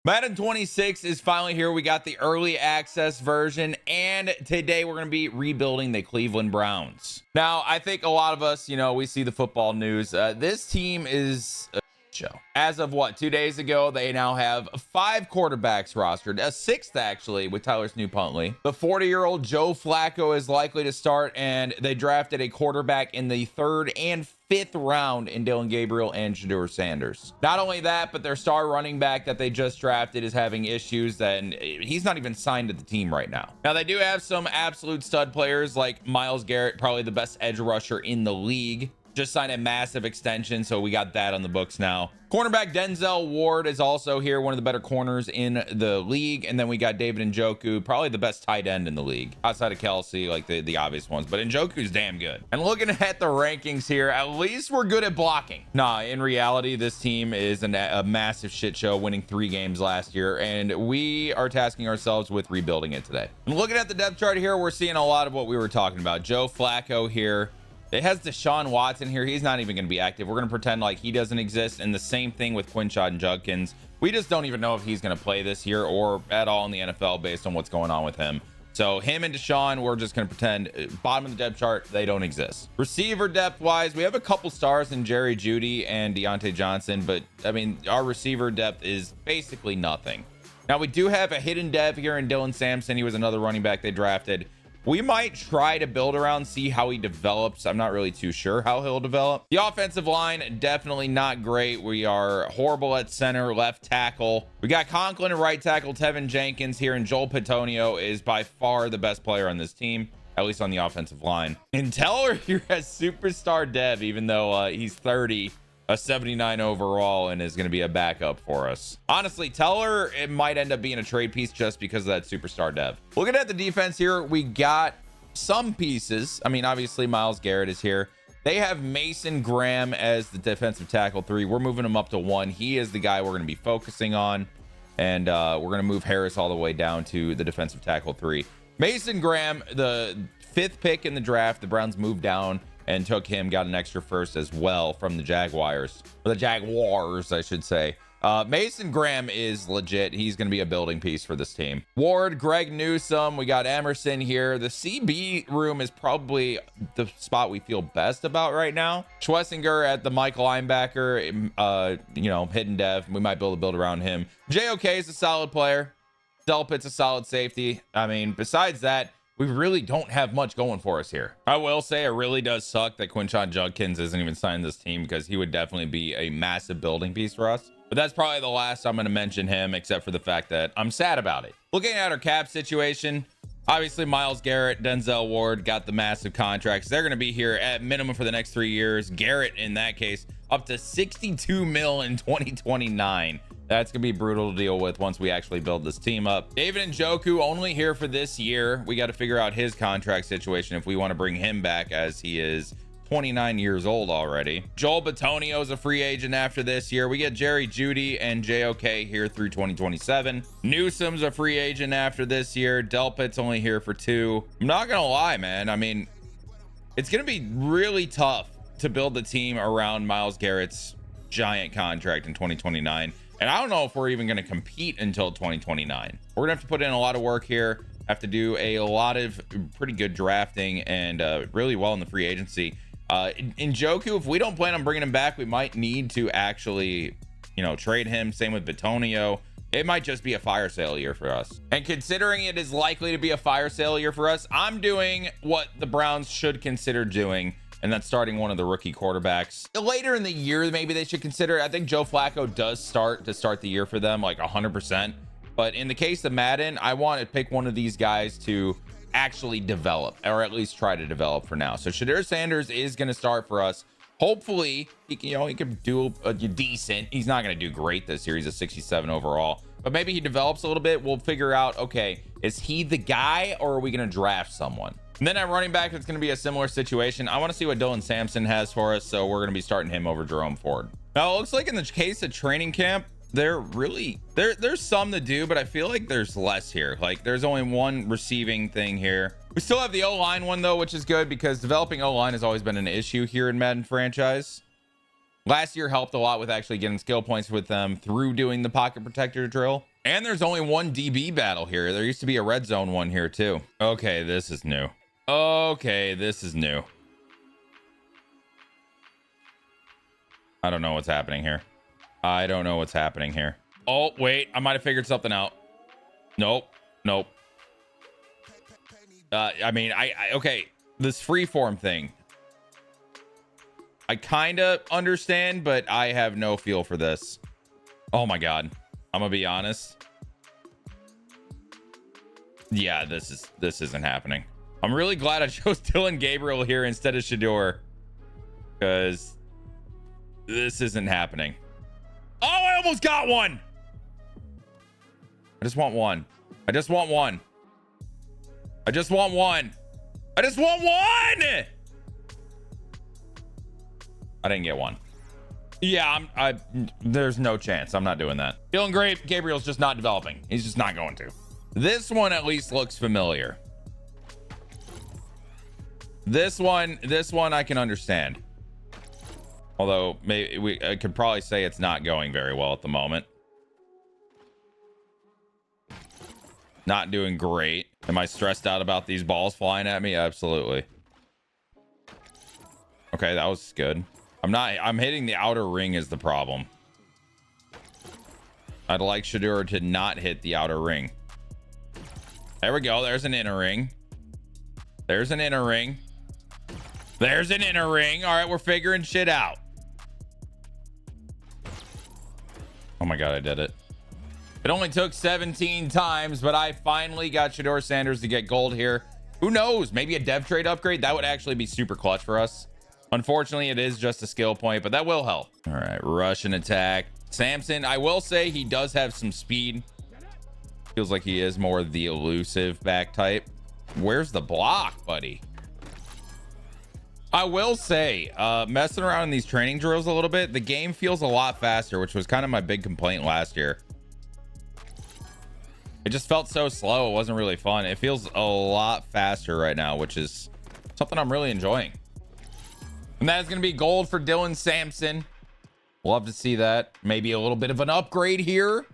Madden 26 is finally here. We got the early access version, and today we're going to be rebuilding the Cleveland Browns. Now, I think a lot of us, we see the football news. This team is a show. As of 2 days ago, they now have 5 quarterbacks rostered, a 6th actually with Tyler Snoop-Huntley. The 40-year-old Joe Flacco is likely to start, and they drafted a quarterback in the 3rd and 5th round in Dylan Gabriel and Shedeur Sanders. Not only that, but their star running back that they just drafted is having issues, and he's not even signed to the team right now. Now, they do have some absolute stud players like Myles Garrett, probably the best edge rusher in the league. Just signed a massive extension, so we got that on the books now. Cornerback Denzel Ward is also here, one of the better corners in the league. And then we got David Njoku, probably the best tight end in the league, outside of Kelsey, like the obvious ones. But Njoku's damn good. And looking at the rankings here, at least we're good at blocking. Nah, in reality, this team is a massive shit show, winning 3 games last year. And we are tasking ourselves with rebuilding it today. And looking at the depth chart here, we're seeing a lot of what we were talking about. Joe Flacco here. It has Deshaun Watson here. He's not even going to be active. We're going to pretend like he doesn't exist. And the same thing with Quinshon Judkins. We just don't even know if he's going to play this year or at all in the NFL based on what's going on with him. So him and Deshaun, we're just going to pretend bottom of the depth chart, they don't exist. Receiver depth wise, we have a couple stars in Jerry Jeudy and Deontay Johnson. But I mean, our receiver depth is basically nothing. Now we do have a hidden depth here in Dylan Sampson. He was another running back they drafted. We might try to build around, see how he develops. I'm not really too sure how he'll develop. The offensive line, definitely not great. We are horrible at center, left tackle. We got Conklin and right tackle, Tevin Jenkins here, and Joel Petonio is by far the best player on this team, at least on the offensive line. And Teller here has superstar dev, even though he's 30. A 79 overall and is going to be a backup for us. Honestly, Teller, it might end up being a trade piece just because of that superstar dev. Looking at the defense here, we got some pieces. I mean, obviously Myles Garrett is here. They have Mason Graham as the defensive tackle 3. We're moving him up to 1. He is the guy we're going to be focusing on. And we're going to move Harris all the way down to the defensive tackle 3. Mason Graham, the 5th pick in the draft, the Browns moved down and took him, got an extra first as well from the Jaguars, or the Jaguars, I should say. Mason Graham is legit. He's going to be a building piece for this team. Ward, Greg Newsome, we got Emerson here. The CB room is probably the spot we feel best about right now. Schwessinger at the Michael linebacker, hidden dev. We might be able to build around him. JOK is a solid player. Delpit's a solid safety. I mean, besides that, we really don't have much going for us here. I will say it really does suck that Quinshon Judkins isn't even signed this team, because he would definitely be a massive building piece for us. But that's probably the last I'm going to mention him, except for the fact that I'm sad about it. Looking at our cap situation, obviously Myles Garrett, Denzel Ward got the massive contracts. They're going to be here at minimum for the next 3 years. Garrett, in that case, up to 62 mil in 2029. That's going to be brutal to deal with once we actually build this team up. David Njoku only here for this year. We got to figure out his contract situation if we want to bring him back, as he is 29 years old already. Joel Petonio is a free agent after this year. We get Jerry Jeudy and JOK here through 2027. Newsome's a free agent after this year. Delpit's only here for 2. I'm not going to lie, man. I mean, it's going to be really tough to build the team around Myles Garrett's giant contract in 2029. And I don't know if we're even going to compete until 2029. We're gonna have to put in a lot of work here, have to do a lot of pretty good drafting and really well in the free agency. In Njoku, if we don't plan on bringing him back, we might need to actually, trade him. Same with Petonio. It might just be a fire sale year for us. And considering it is likely to be a fire sale year for us, I'm doing what the Browns should consider doing, and that's starting one of the rookie quarterbacks. Later in the year, maybe they should consider it. I think Joe Flacco does start the year for them, like 100%. But in the case of Madden, I want to pick one of these guys to actually develop, or at least try to develop for now. So Shedeur Sanders is going to start for us. Hopefully, he can do a decent. He's not going to do great this year. He's a 67 overall. But maybe he develops a little bit. We'll figure out, okay, is he the guy, or are we going to draft someone? And then at running back, it's going to be a similar situation. I want to see what Dylan Sampson has for us, so we're going to be starting him over Jerome Ford. Now, it looks like in the case of training camp, there's some to do, but I feel like there's less here. Like, there's only one receiving thing here. We still have the O-line one, though, which is good, because developing O-line has always been an issue here in Madden franchise. Last year helped a lot with actually getting skill points with them through doing the pocket protector drill. And there's only one DB battle here. There used to be a red zone one here too. Okay, this is new. Okay, this is new. I don't know what's happening here. I don't know what's happening here. Oh, wait. I might have figured something out. Nope. Nope. I mean, okay. This freeform thing. I kind of understand, but I have no feel for this. Oh my God. I'm gonna be honest. Yeah, this isn't happening. I'm really glad I chose Dylan Gabriel here instead of Shador, because this isn't happening. Oh, I almost got one. I just want one. I just want one. I just want one. I just want one. I didn't get one. Yeah, there's no chance. I'm not doing that. Dylan Gabriel's just not developing. He's just not going to. This one at least looks familiar. This one I can understand. Although maybe I could probably say it's not going very well at the moment. Not doing great. Am I stressed out about these balls flying at me? Absolutely. Okay, that was good. I'm hitting the outer ring is the problem. I'd like Shador to not hit the outer ring. There we go. There's an inner ring. There's an inner ring. There's an inner ring. All right, we're figuring shit out. Oh my God, I did it. It only took 17 times, but I finally got Shador Sanders to get gold here. Who knows? Maybe a dev trade upgrade. That would actually be super clutch for us. Unfortunately, it is just a skill point, but that will help. All right, Russian attack. Samson, I will say he does have some speed. Feels like he is more the elusive back type. Where's the block, buddy? I will say, messing around in these training drills a little bit, the game feels a lot faster, which was kind of my big complaint last year. It just felt so slow. It wasn't really fun. It feels a lot faster right now, which is something I'm really enjoying. And that is going to be gold for Dylan Sampson. Love to see that. Maybe a little bit of an upgrade here.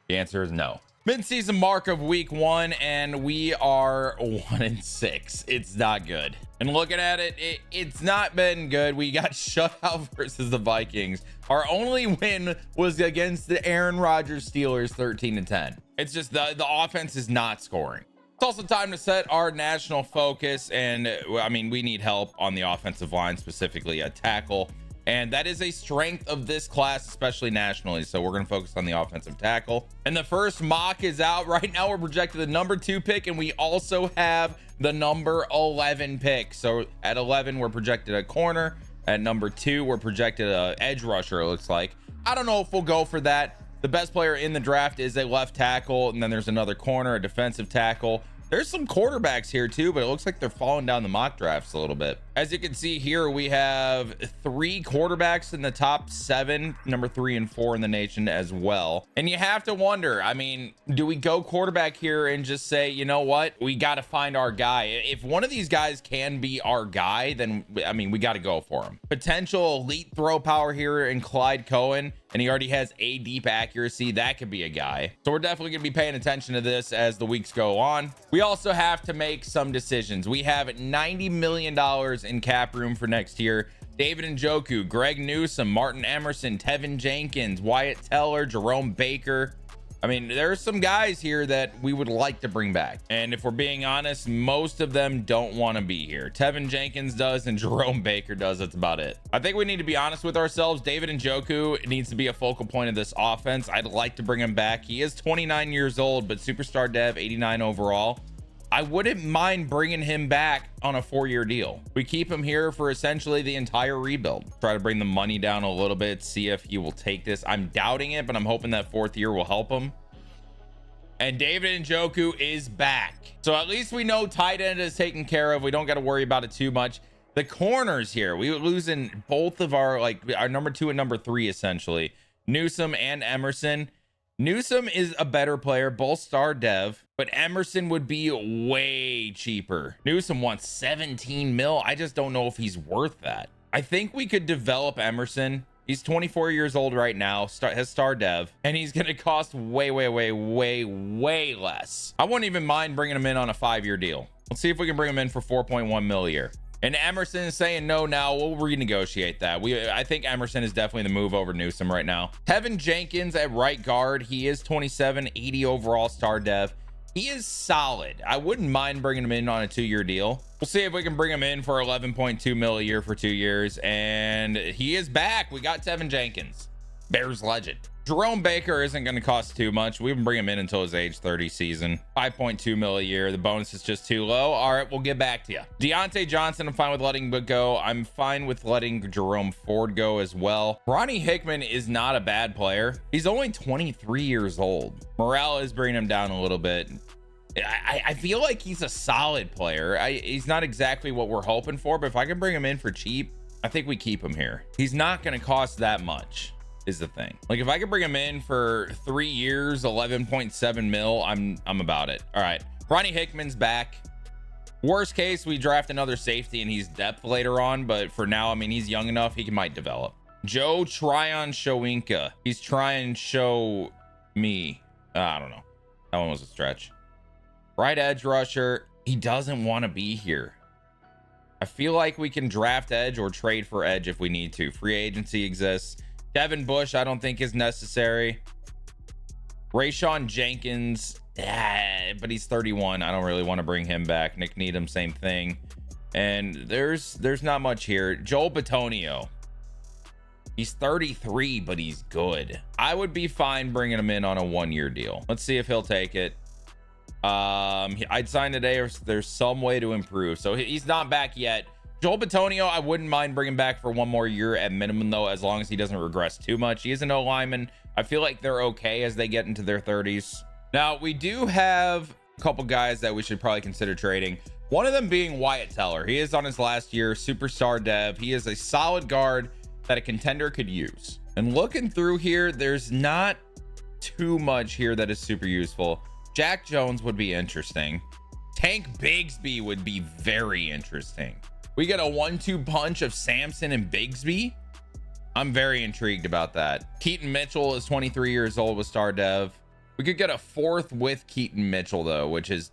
The answer is no. Mid-season mark of week 1, and we are 1-6. It's not good. And looking at it, it's not been good. We got shut out versus the Vikings. Our only win was against the Aaron Rodgers Steelers, 13-10. It's just the offense is not scoring. It's also time to set our national focus, and I mean, we need help on the offensive line, specifically a tackle. And that is a strength of this class, especially nationally. So we're going to focus on the offensive tackle. And the first mock is out. Right now, we're projected the number 2 pick, and we also have the number 11 pick. So at 11, we're projected a corner. At number 2, we're projected a edge rusher, it looks like. I don't know if we'll go for that. The best player in the draft is a left tackle, and then there's another corner, a defensive tackle. There's some quarterbacks here too, but it looks like they're falling down the mock drafts a little bit. As you can see here, we have 3 quarterbacks in the top 7, number 3 and 4 in the nation as well. And you have to wonder, I mean, do we go quarterback here and just say, you know what, we got to find our guy? If one of these guys can be our guy, then I mean, we got to go for him. Potential elite throw power here in Clyde Cohen, and he already has a deep accuracy. That could be a guy. So we're definitely going to be paying attention to this as the weeks go on. We also have to make some decisions. We have $90 million in cap room for next year. David Njoku, Greg Newsome, Martin Emerson, Tevin Jenkins, Wyatt Teller, Jerome Baker. I mean, there's some guys here that we would like to bring back. And if we're being honest, most of them don't want to be here. Tevin Jenkins does and Jerome Baker does. That's about it. I think we need to be honest with ourselves. David Njoku needs to be a focal point of this offense. I'd like to bring him back. He is 29 years old, but superstar dev, 89 overall. I wouldn't mind bringing him back on a 4-year deal. We keep him here for essentially the entire rebuild. Try to bring the money down a little bit, see if he will take this. I'm doubting it, but I'm hoping that 4th year will help him. And David Njoku is back. So at least we know tight end is taken care of. We don't got to worry about it too much. The corners here, we were losing both of our number 2 and number 3, essentially. Newsome and Emerson. Newsome is a better player, both star dev, but Emerson would be way cheaper. Newsome wants 17 mil. I just don't know if he's worth that. I think we could develop Emerson He's 24 years old right now, has star dev, and he's going to cost way less. I wouldn't even mind bringing him in on a 5-year deal. Let's see if we can bring him in for 4.1 mil a year. And Emerson is saying no now. We'll renegotiate that. I think Emerson is definitely the move over Newsome right now. Tevin Jenkins at right guard. He is 27, 80 overall star dev. He is solid. I wouldn't mind bringing him in on a 2-year deal. We'll see if we can bring him in for 11.2 mil a year for 2 years. And he is back. We got Tevin Jenkins, Bears legend. Jerome Baker isn't going to cost too much. We can bring him in until his age 30 season. 5.2 mil a year. The bonus is just too low. All right, we'll get back to you. Deontay Johnson, I'm fine with letting go. I'm fine with letting Jerome Ford go as well. Ronnie Hickman is not a bad player. He's only 23 years old. Morale is bringing him down a little bit. I feel like he's a solid player. He's not exactly what we're hoping for, but if I can bring him in for cheap, I think we keep him here. He's not going to cost that much. Is the thing. Like if I could bring him in for 3 years, 11.7 mil, I'm about it. All right, Ronnie Hickman's back. Worst case, we draft another safety and he's depth later on, but for now, I mean, he's young enough, he might develop. Joe Tryon Showinka. He's trying to show me. I don't know. That one was a stretch. Right edge rusher. He doesn't want to be here. I feel like we can draft edge or trade for edge if we need to. Free agency exists. Devin Bush, I don't think is necessary. Rayshawn Jenkins, but he's 31. I don't really want to bring him back. Nick Needham, same thing. And there's not much here. Joel Bitonio. He's 33, but he's good. I would be fine bringing him in on a 1-year deal. Let's see if he'll take it. I'd sign today if there's some way to improve. So he's not back yet. Joel Bitonio, I wouldn't mind bringing back for 1 more year at minimum, though, as long as he doesn't regress too much. He is an O-lineman. I feel like they're okay as they get into their 30s. Now, we do have a couple guys that we should probably consider trading. One of them being Wyatt Teller. He is on his last year, superstar dev. He is a solid guard that a contender could use. And looking through here, there's not too much here that is super useful. Jack Jones would be interesting. Tank Bigsby would be very interesting. We get a 1-2 punch of Samson and Bigsby. I'm very intrigued about that. Keaton Mitchell is 23 years old with star dev. We could get a 4th with Keaton Mitchell, though, which is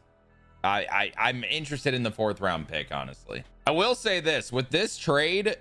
I'm interested in the 4th round pick, honestly. I will say this, with this trade,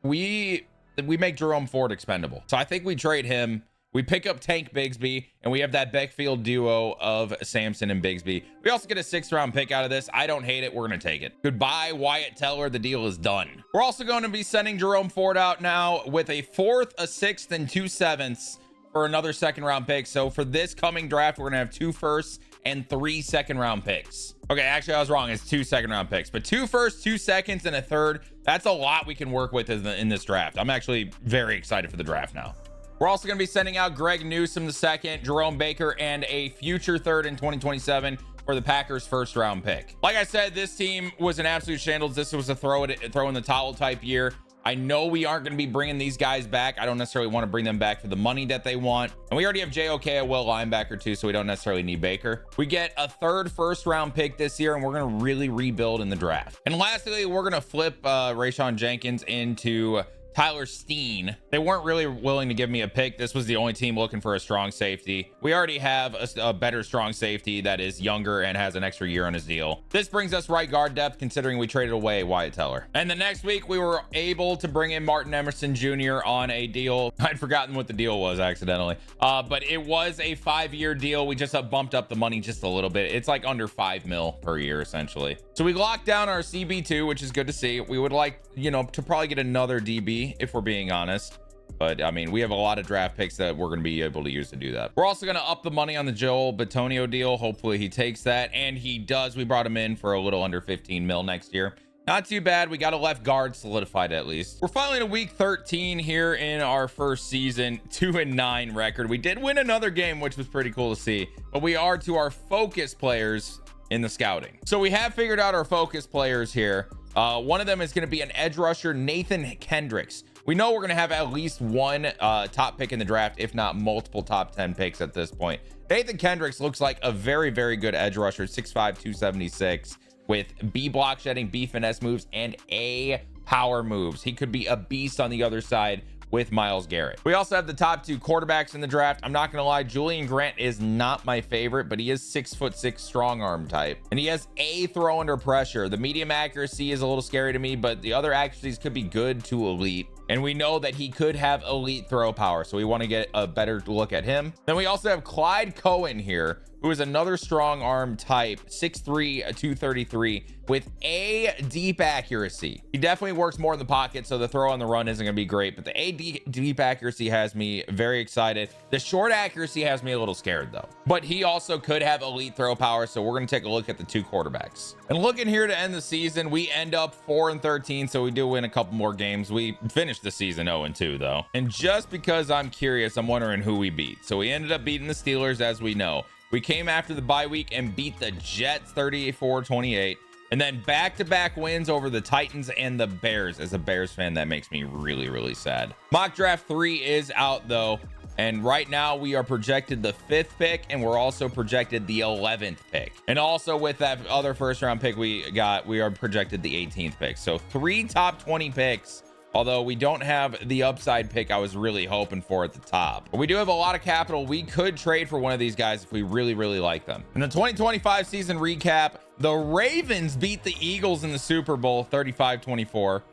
we make Jerome Ford expendable. So I think we trade him. We pick up Tank Bigsby, and we have that backfield duo of Samson and Bigsby. We also get a 6th round pick out of this. I don't hate it. We're going to take it. Goodbye, Wyatt Teller. The deal is done. We're also going to be sending Jerome Ford out now with a 4th, a 6th, and 2 7ths for another 2nd round pick. So for this coming draft, we're going to have 2 firsts and 3 2nd round picks. Okay, actually, I was wrong. It's 2 2nd round picks, but 2 firsts, 2 seconds, and a 3rd. That's a lot we can work with in this draft. I'm actually very excited for the draft now. We're also going to be sending out Greg Newsome II, Jerome Baker, and a future 3rd in 2027 for the Packers' 1st round pick. Like I said, this team was an absolute shambles. This was a throw in the towel type year. I know we aren't going to be bringing these guys back. I don't necessarily want to bring them back for the money that they want. And we already have JOK at will linebacker too, so we don't necessarily need Baker. We get a 3rd 1st round pick this year, and we're going to really rebuild in the draft. And lastly, we're going to flip Rayshawn Jenkins into Tyler Steen. They weren't really willing to give me a pick. This was the only team looking for a strong safety. We already have a better strong safety that is younger and has an extra year on his deal. This brings us right guard depth, considering we traded away Wyatt Teller. And the next week, we were able to bring in Martin Emerson Jr. on a deal. I'd forgotten what the deal was accidentally, but it was a 5-year deal. We just bumped up the money just a little bit. It's like under 5 mil per year, essentially. So we locked down our CB2, which is good to see. We would like, to probably get another DB if we're being honest, but I mean, we have a lot of draft picks that we're going to be able to use to do that. We're also going to up the money on the Joel Bitonio deal. Hopefully he takes that, and he does. We brought him in for a little under 15 mil next year. Not too bad. We got a left guard solidified at least. We're finally to week 13 here in our first season. 2-9 record. We did win another game, which was pretty cool to see, but we are to our focus players in the scouting. So we have figured out our focus players here. One of them is going to be an edge rusher, Nathan Kendricks. We know we're going to have at least one top pick in the draft, if not multiple top 10 picks at this point. Nathan Kendricks looks like a very, very good edge rusher, 6'5", 276, with B block shedding, B finesse moves, and A power moves. He could be a beast on the other side with Myles Garrett. We also have the top 2 quarterbacks in the draft. I'm not gonna lie, Julian Grant is not my favorite, but he is 6'6" strong arm type, and he has a throw under pressure. The medium accuracy is a little scary to me, but the other accuracies could be good to elite, and we know that he could have elite throw power, so we want to get a better look at him. Then we also have Clyde Cohen here, who is another strong arm type, 6'3", 233, with a deep accuracy. He definitely works more in the pocket, so the throw on the run isn't gonna be great, but the deep accuracy has me very excited. The short accuracy has me a little scared though, but he also could have elite throw power, so we're gonna take a look at the 2 quarterbacks. And looking here to end the season, we end up 4-13, so we do win a couple more games. We finished the season 0-2 though, and just because I'm curious, I'm wondering who we beat. So we ended up beating the Steelers, as we know. We came after the bye week and beat the Jets 34-28, and then back-to-back wins over the Titans and the Bears. As a Bears fan, that makes me really sad. Mock draft 3 is out though, and right now we are projected the 5th pick, and we're also projected the 11th pick, and also with that other first round pick we got, we are projected the 18th pick. So 3 top 20 picks, although we don't have the upside pick I was really hoping for at the top. But we do have a lot of capital. We could trade for one of these guys if we really like them. In the 2025 season recap, the Ravens beat the Eagles in the Super Bowl 35-24,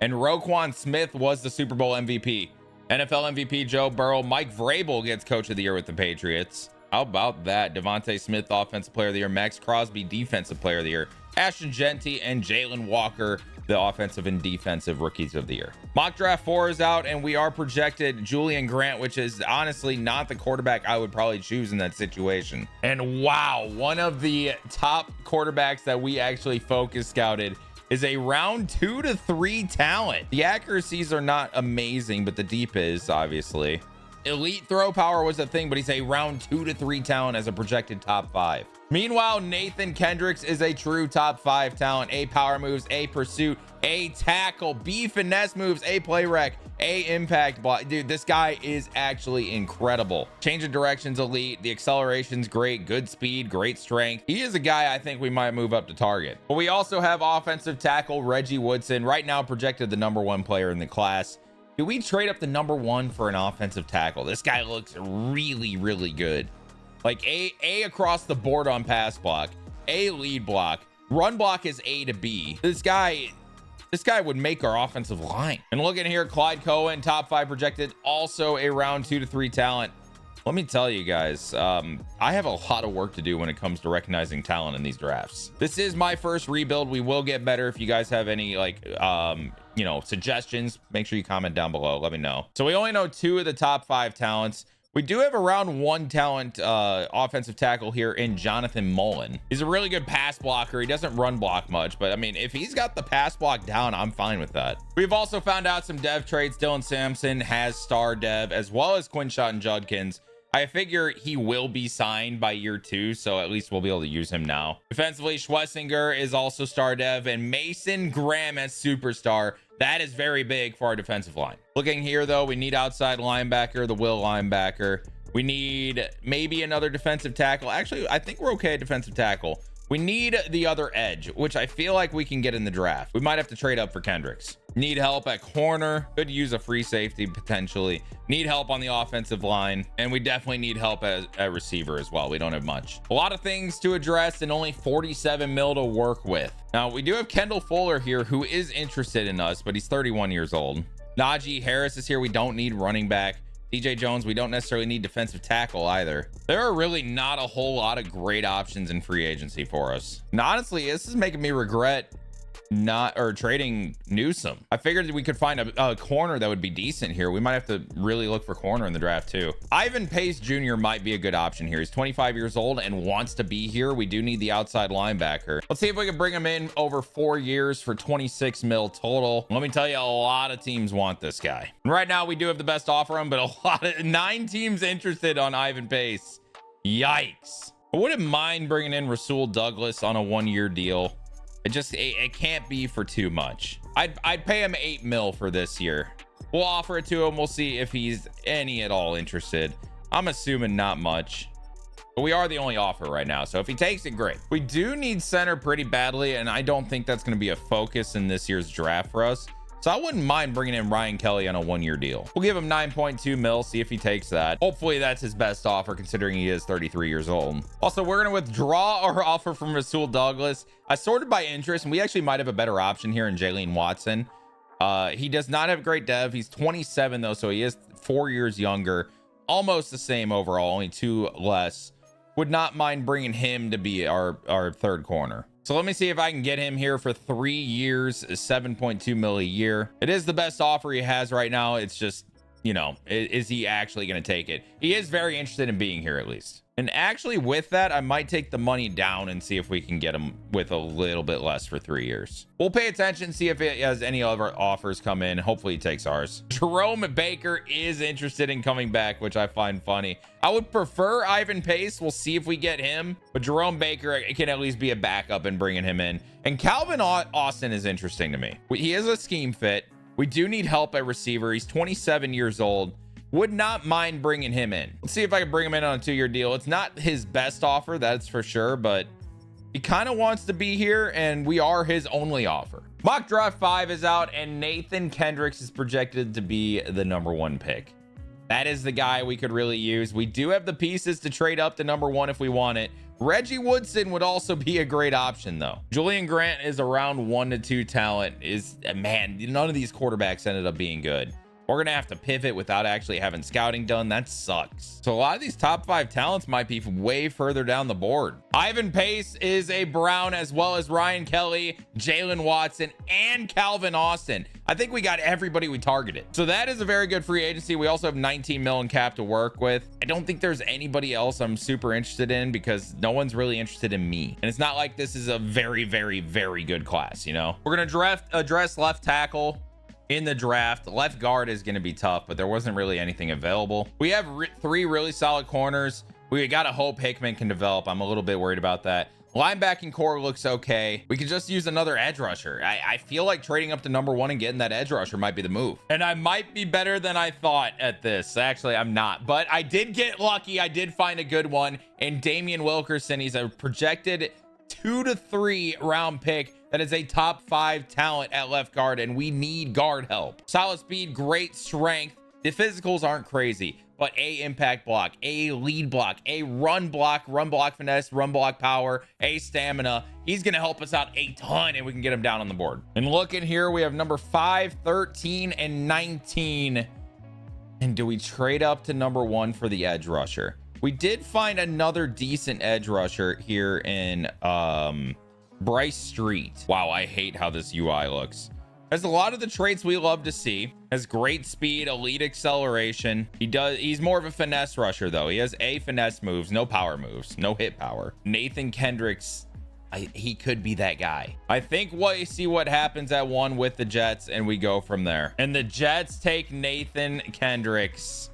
and Roquan Smith was the Super Bowl MVP. NFL MVP Joe Burrow. Mike Vrabel gets Coach of the Year with the Patriots. How about that? Devontae Smith, Offensive Player of the Year. Max Crosby, Defensive Player of the Year. Ashton Genty and Jalen Walker, the Offensive and Defensive Rookies of the Year. Mock draft 4 is out, and we are projected Julian Grant, which is honestly not the quarterback I would probably choose in that situation. And wow, one of the top quarterbacks that we actually focus scouted is a round 2 to 3 talent. The accuracies are not amazing, but the deep is obviously. Elite throw power was a thing, but he's a round 2 to 3 talent as a projected top 5. Meanwhile, Nathan Kendricks is a true top 5 talent. A power moves, A pursuit, A tackle, B finesse moves, A play rec, A impact block. Dude, this guy is actually incredible. Change of directions elite. The acceleration's great. Good speed, great strength. He is a guy I think we might move up to target. But we also have offensive tackle Reggie Woodson, right now projected the #1 player in the class. Do we trade up the #1 for an offensive tackle? This guy looks really good. Like A across the board on pass block, A lead block, run block is A to B. This guy would make our offensive line. And looking here, Clyde Cohen, top 5 projected, also a round 2 to 3 talent. Let me tell you guys, I have a lot of work to do when it comes to recognizing talent in these drafts. This is my first rebuild. We will get better. If you guys have any suggestions, make sure you comment down below. Let me know. So we only know 2 of the top 5 talents. We do have a round 1 talent offensive tackle here in Jonathan Mullen. He's a really good pass blocker. He doesn't run block much, but I mean, if he's got the pass block down, I'm fine with that. We've also found out some dev trades. Dylan Sampson has star dev, as well as Quinshot and Judkins. I figure he will be signed by year 2, so at least we'll be able to use him now. Defensively, Schlesinger is also star dev, and Mason Graham as superstar. That is very big for our defensive line. Looking here, though, we need outside linebacker, the will linebacker. We need maybe another defensive tackle. Actually, I think we're okay at defensive tackle. We need the other edge, which I feel like we can get in the draft. We might have to trade up for Kendricks. Need help at corner. Could use a free safety potentially. Need help on the offensive line. And we definitely need help at receiver as well. We don't have much. A lot of things to address and only 47 mil to work with. Now, we do have Kendall Fuller here, who is interested in us, but he's 31 years old. Najee Harris is here. We don't need running back. DJ Jones, we don't necessarily need defensive tackle either. There are really not a whole lot of great options in free agency for us. And honestly, this is making me regret trading Newsome. I figured we could find a corner that would be decent here. We might have to really look for corner in the draft too. Ivan Pace Jr. might be a good option here. He's 25 years old and wants to be here. We do need the outside linebacker. Let's see if we can bring him in over 4 years for 26 mil total. Let me tell you, a lot of teams want this guy. And right now we do have the best offer him, but a lot of 9 teams interested on Ivan Pace. Yikes. I wouldn't mind bringing in Rasul Douglas on a 1-year deal. It can't be for too much. I'd pay him 8 mil for this year. We'll offer it to him. We'll see if he's any at all interested. I'm assuming not much, but we are the only offer right now. So if he takes it, great. We do need center pretty badly, and I don't think that's going to be a focus in this year's draft for us. So I wouldn't mind bringing in Ryan Kelly on a 1-year deal. We'll give him 9.2 mil, see if he takes that. Hopefully that's his best offer considering he is 33 years old. Also, we're going to withdraw our offer from Rasul Douglas. I sorted by interest, and we actually might have a better option here in Jalen Watson. He does not have great dev. He's 27 though, so he is 4 years younger. Almost the same overall, only 2 less. Would not mind bringing him to be our third corner. So let me see if I can get him here for 3 years, 7.2 mil a year. It is the best offer he has right now. It's just, you know, is he actually going to take it? He is very interested in being here at least. And actually with that, I might take the money down and see if we can get him with a little bit less for 3 years. We'll pay attention, see if it has any other offers come in. Hopefully he takes ours. Jerome Baker is interested in coming back, which I find funny. I would prefer Ivan Pace. We'll see if we get him, but Jerome Baker can at least be a backup and bringing him in. And Calvin Austin is interesting to me. He is a scheme fit. We do need help at receiver. He's 27 years old. Would not mind bringing him in. Let's see if I can bring him in on a 2-year deal. It's not his best offer, that's for sure, but he kind of wants to be here and we are his only offer. Mock draft 5 is out and Nathan Kendricks is projected to be the #1 pick. That is the guy we could really use. We do have the pieces to trade up to #1 if we want it. Reggie Woodson would also be a great option though. Julian Grant is around 1 to 2 talent. Man, none of these quarterbacks ended up being good. We're going to have to pivot without actually having scouting done. That sucks. So a lot of these top 5 talents might be way further down the board. Ivan Pace is a Brown, as well as Ryan Kelly, Jalen Watson, and Calvin Austin. I think we got everybody we targeted. So that is a very good free agency. We also have 19 mil in cap to work with. I don't think there's anybody else I'm super interested in because no one's really interested in me. And it's not like this is a very, very, very good class, you know? We're going to address left tackle in the draft. Left guard is going to be tough, but there wasn't really anything available. We have 3 really solid corners. We got to hope Hickman can develop. I'm a little bit worried about that. Linebacking core looks okay. We could just use another edge rusher. I feel like trading up to #1 and getting that edge rusher might be the move. And I might be better than I thought at this. Actually, I'm not, but I did get lucky. I did find a good one. And Damian Wilkerson, he's a projected 2 to 3 round pick. That is a top 5 talent at left guard, and we need guard help. Solid speed, great strength. The physicals aren't crazy, but a impact block, a lead block, a run block finesse, run block power, a stamina. He's going to help us out a ton, and we can get him down on the board. And look in here, we have number 5, 13, and 19. And do we trade up to #1 for the edge rusher? We did find another decent edge rusher here in Bryce Street. Wow, I hate how this UI looks. Has a lot of the traits we love to see. Has great speed, elite acceleration. He's more of a finesse rusher though. He has a finesse moves, no power moves, no hit power. Nathan Kendricks, he could be that guy. I think we see what happens at 1 with the Jets and we go from there. And the Jets take Nathan Kendricks.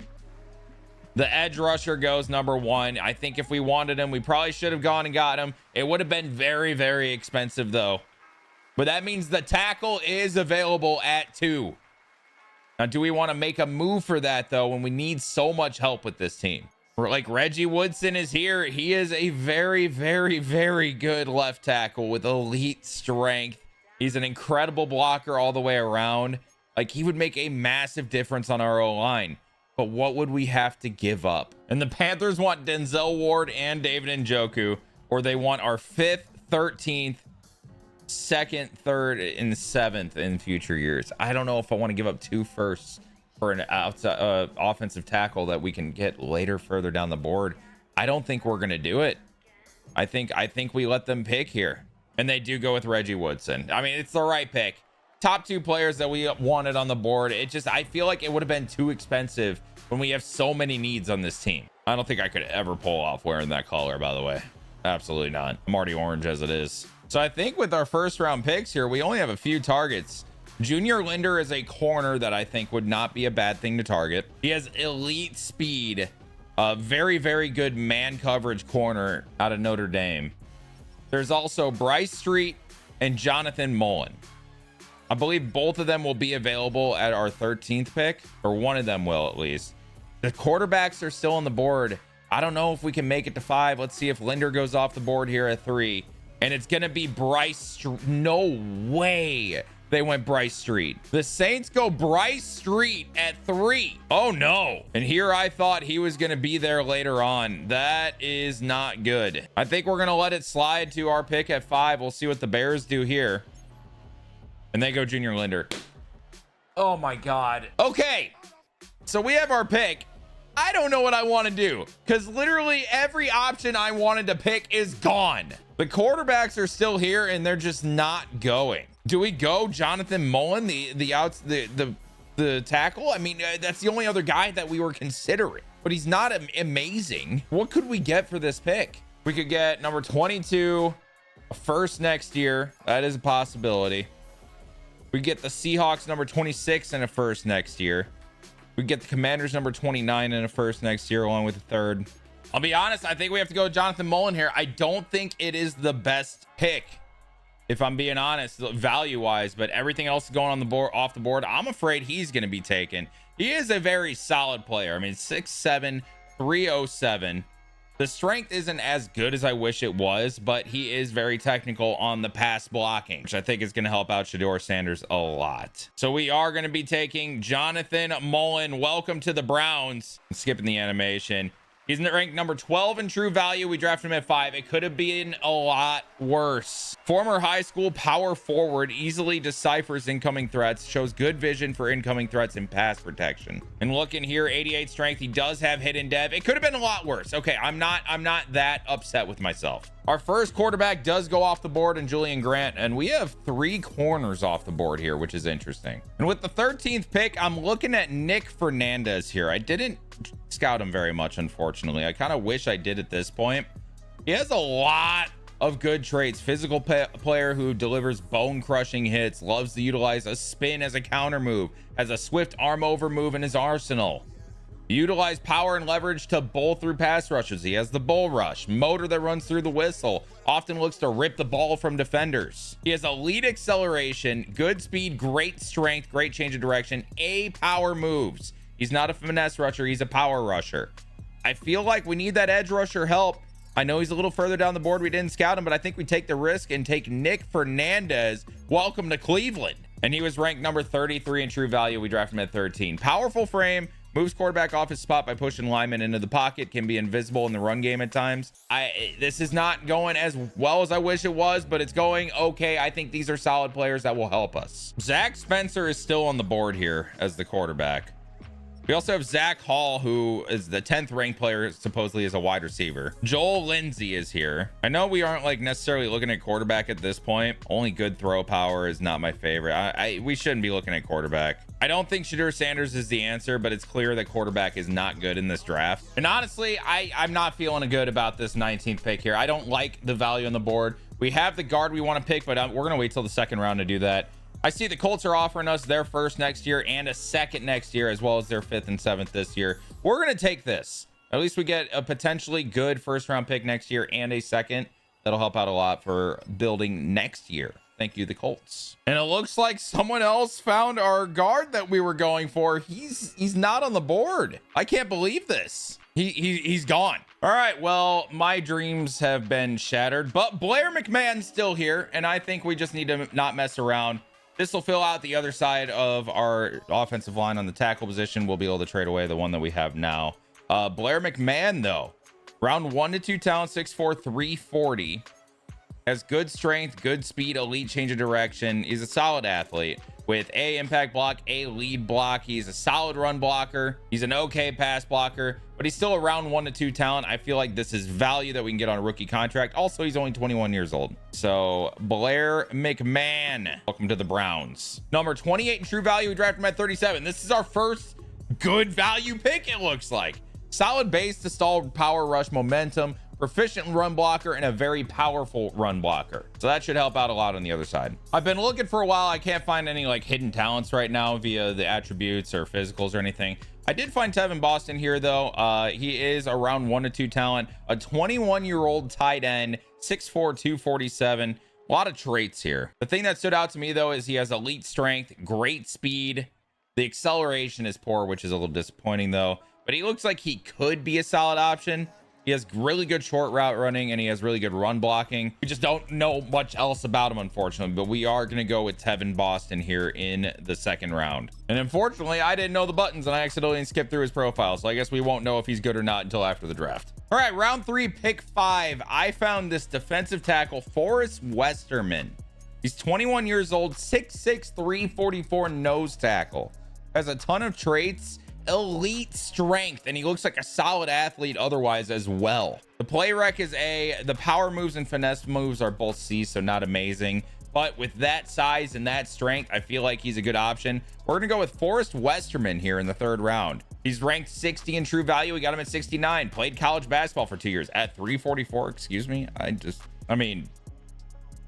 The edge rusher goes #1. I think if we wanted him, we probably should have gone and got him. It would have been very, very expensive though. But that means the tackle is available at 2. Now, do we want to make a move for that though when we need so much help with this team? Like Reggie Woodson is here. He is a very, very, very good left tackle with elite strength. He's an incredible blocker all the way around. Like he would make a massive difference on our O-line. But what would we have to give up? And the Panthers want Denzel Ward and David Njoku, or they want our 5th, 13th, 2nd, 3rd, and 7th in future years. I don't know if I want to give up 2 firsts for an outside offensive tackle that we can get later further down the board. I don't think we're going to do it. I think we let them pick here. And they do go with Reggie Woodson. I mean, it's the right pick. Top 2 players that we wanted on the board. I feel like it would have been too expensive when we have so many needs on this team. I don't think I could ever pull off wearing that color, by the way. Absolutely not. I'm already orange as it is. So I think with our 1st round picks here, we only have a few targets. Junior Linder is a corner that I think would not be a bad thing to target. He has elite speed, a very, very good man coverage corner out of Notre Dame. There's also Bryce Street and Jonathan Mullen. I believe both of them will be available at our 13th pick, or one of them will at least. The quarterbacks are still on the board. I don't know if we can make it to 5. Let's see if Linder goes off the board here at 3. And it's going to be Bryce. No way They went Bryce Street. The Saints go Bryce Street at 3. Oh no. And here I thought he was going to be there later on. That is not good. I think we're going to let it slide to our pick at 5. We'll see what the Bears do here. And they go Junior Linder. Oh my God. Okay. So we have our pick. I don't know what I want to do because literally every option I wanted to pick is gone. The quarterbacks are still here and they're just not going. Do we go Jonathan Mullen, the tackle? I mean, that's the only other guy that we were considering, but he's not amazing. What could we get for this pick? We could get number 22, a first next year. That is a possibility. We get the Seahawks number 26 and a first next year. We get the Commanders number 29 and a first next year, along with the third. I'll be honest, I think we have to go Jonathan Mullen here. I don't think it is the best pick, if I'm being honest, value-wise, but everything else going on the board, off the board, I'm afraid he's going to be taken. He is a very solid player. I mean, 6'7", 307. The strength isn't as good as I wish it was, but he is very technical on the pass blocking, which I think is going to help out Shedeur Sanders a lot. So we are going to be taking Jonathan Mullen. Welcome to the Browns. I'm skipping the animation. He's ranked number 12 in true value. We drafted him at 5. It could have been a lot worse. Former high school power forward, easily deciphers incoming threats, shows good vision for incoming threats and pass protection. And looking here, 88 strength. He does have hidden dev. It could have been a lot worse. Okay, I'm not that upset with myself. Our first quarterback does go off the board in Julian Grant, and we have 3 corners off the board here, which is interesting. And with the 13th pick, I'm looking at Nick Fernandez here. I didn't scout him very much, unfortunately. I kind of wish I did at this point. He has a lot of good traits. Physical player who delivers bone-crushing hits, loves to utilize a spin as a counter move, has a swift arm over move in his arsenal. Utilize power and leverage to bowl through pass rushes. He has the bull rush, motor that runs through the whistle, often looks to rip the ball from defenders. He has elite acceleration, good speed, great strength, great change of direction, power moves. He's not a finesse rusher, he's a power rusher. I feel like we need that edge rusher help. I know he's a little further down the board. We didn't scout him, but I think we take the risk and take Nick Fernandez. Welcome to Cleveland. And he was ranked number 33 in true value. We drafted him at 13. Powerful frame. Moves quarterback off his spot by pushing linemen into the pocket. Can be invisible in the run game at times. This is not going as well as I wish it was, but it's going okay. I think these are solid players that will help us. Zach Spencer is still on the board here as the quarterback. We also have Zach Hall, who is the 10th ranked player, supposedly as a wide receiver. Joel Lindsey is here. I know we aren't like necessarily looking at quarterback at this point. Only good throw power is not my favorite. We shouldn't be looking at quarterback. I don't think Shedeur Sanders is the answer, but it's clear that quarterback is not good in this draft. And honestly, I'm not feeling good about this 19th pick here. I don't like the value on the board. We have the guard we want to pick, but we're going to wait till the second round to do that. I see the Colts are offering us their first next year and a second next year, as well as their 5th and 7th this year. We're going to take this. At least we get a potentially good first round pick next year and a second. That'll help out a lot for building next year. Thank you, the Colts. And it looks like someone else found our guard that we were going for. He's not on the board. I can't believe this. He's gone. All right, well, my dreams have been shattered, but Blair McMahon's still here, and I think we just need to not mess around. This will fill out the other side of our offensive line on the tackle position. We'll be able to trade away the one that we have now. Blair McMahon, though, round 1 to 2 talent, 6'4", 340. Has good strength, good speed, elite change of direction. He's a solid athlete with A, impact block, A, lead block. He's a solid run blocker. He's an okay pass blocker, but he's still a round 1 to 2 talent. I feel like this is value that we can get on a rookie contract. Also, he's only 21 years old. So Blair McMahon, welcome to the Browns. Number 28 in true value. We drafted him at 37. This is our first good value pick, it looks like. Solid base to stall power rush momentum, proficient run blocker, and a very powerful run blocker. So that should help out a lot on the other side. I've been looking for a while. I can't find any like hidden talents right now via the attributes or physicals or anything. I did find Tevin Boston here though. He is a round 1 to 2 talent, a 21-year-old tight end, 6'4", 247. A lot of traits here. The thing that stood out to me though is he has elite strength, great speed. The acceleration is poor, which is a little disappointing though, but he looks like he could be a solid option. He has really good short route running and he has really good run blocking. We just don't know much else about him, unfortunately, but we are going to go with Tevin Boston here in the second round. And unfortunately, I didn't know the buttons and I accidentally skipped through his profile. So I guess we won't know if he's good or not until after the draft. All right, round 3, pick 5. I found this defensive tackle, Forrest Westerman. He's 21 years old, 6'6", 344 nose tackle. Has a ton of traits, elite strength, and he looks like a solid athlete otherwise as well. The play rec is A. The power moves and finesse moves are both C, so not amazing. But with that size and that strength, I feel like he's a good option. We're going to go with Forrest Westerman here in the 3rd round. He's ranked 60 in true value. We got him at 69. Played college basketball for 2 years at 344. Excuse me.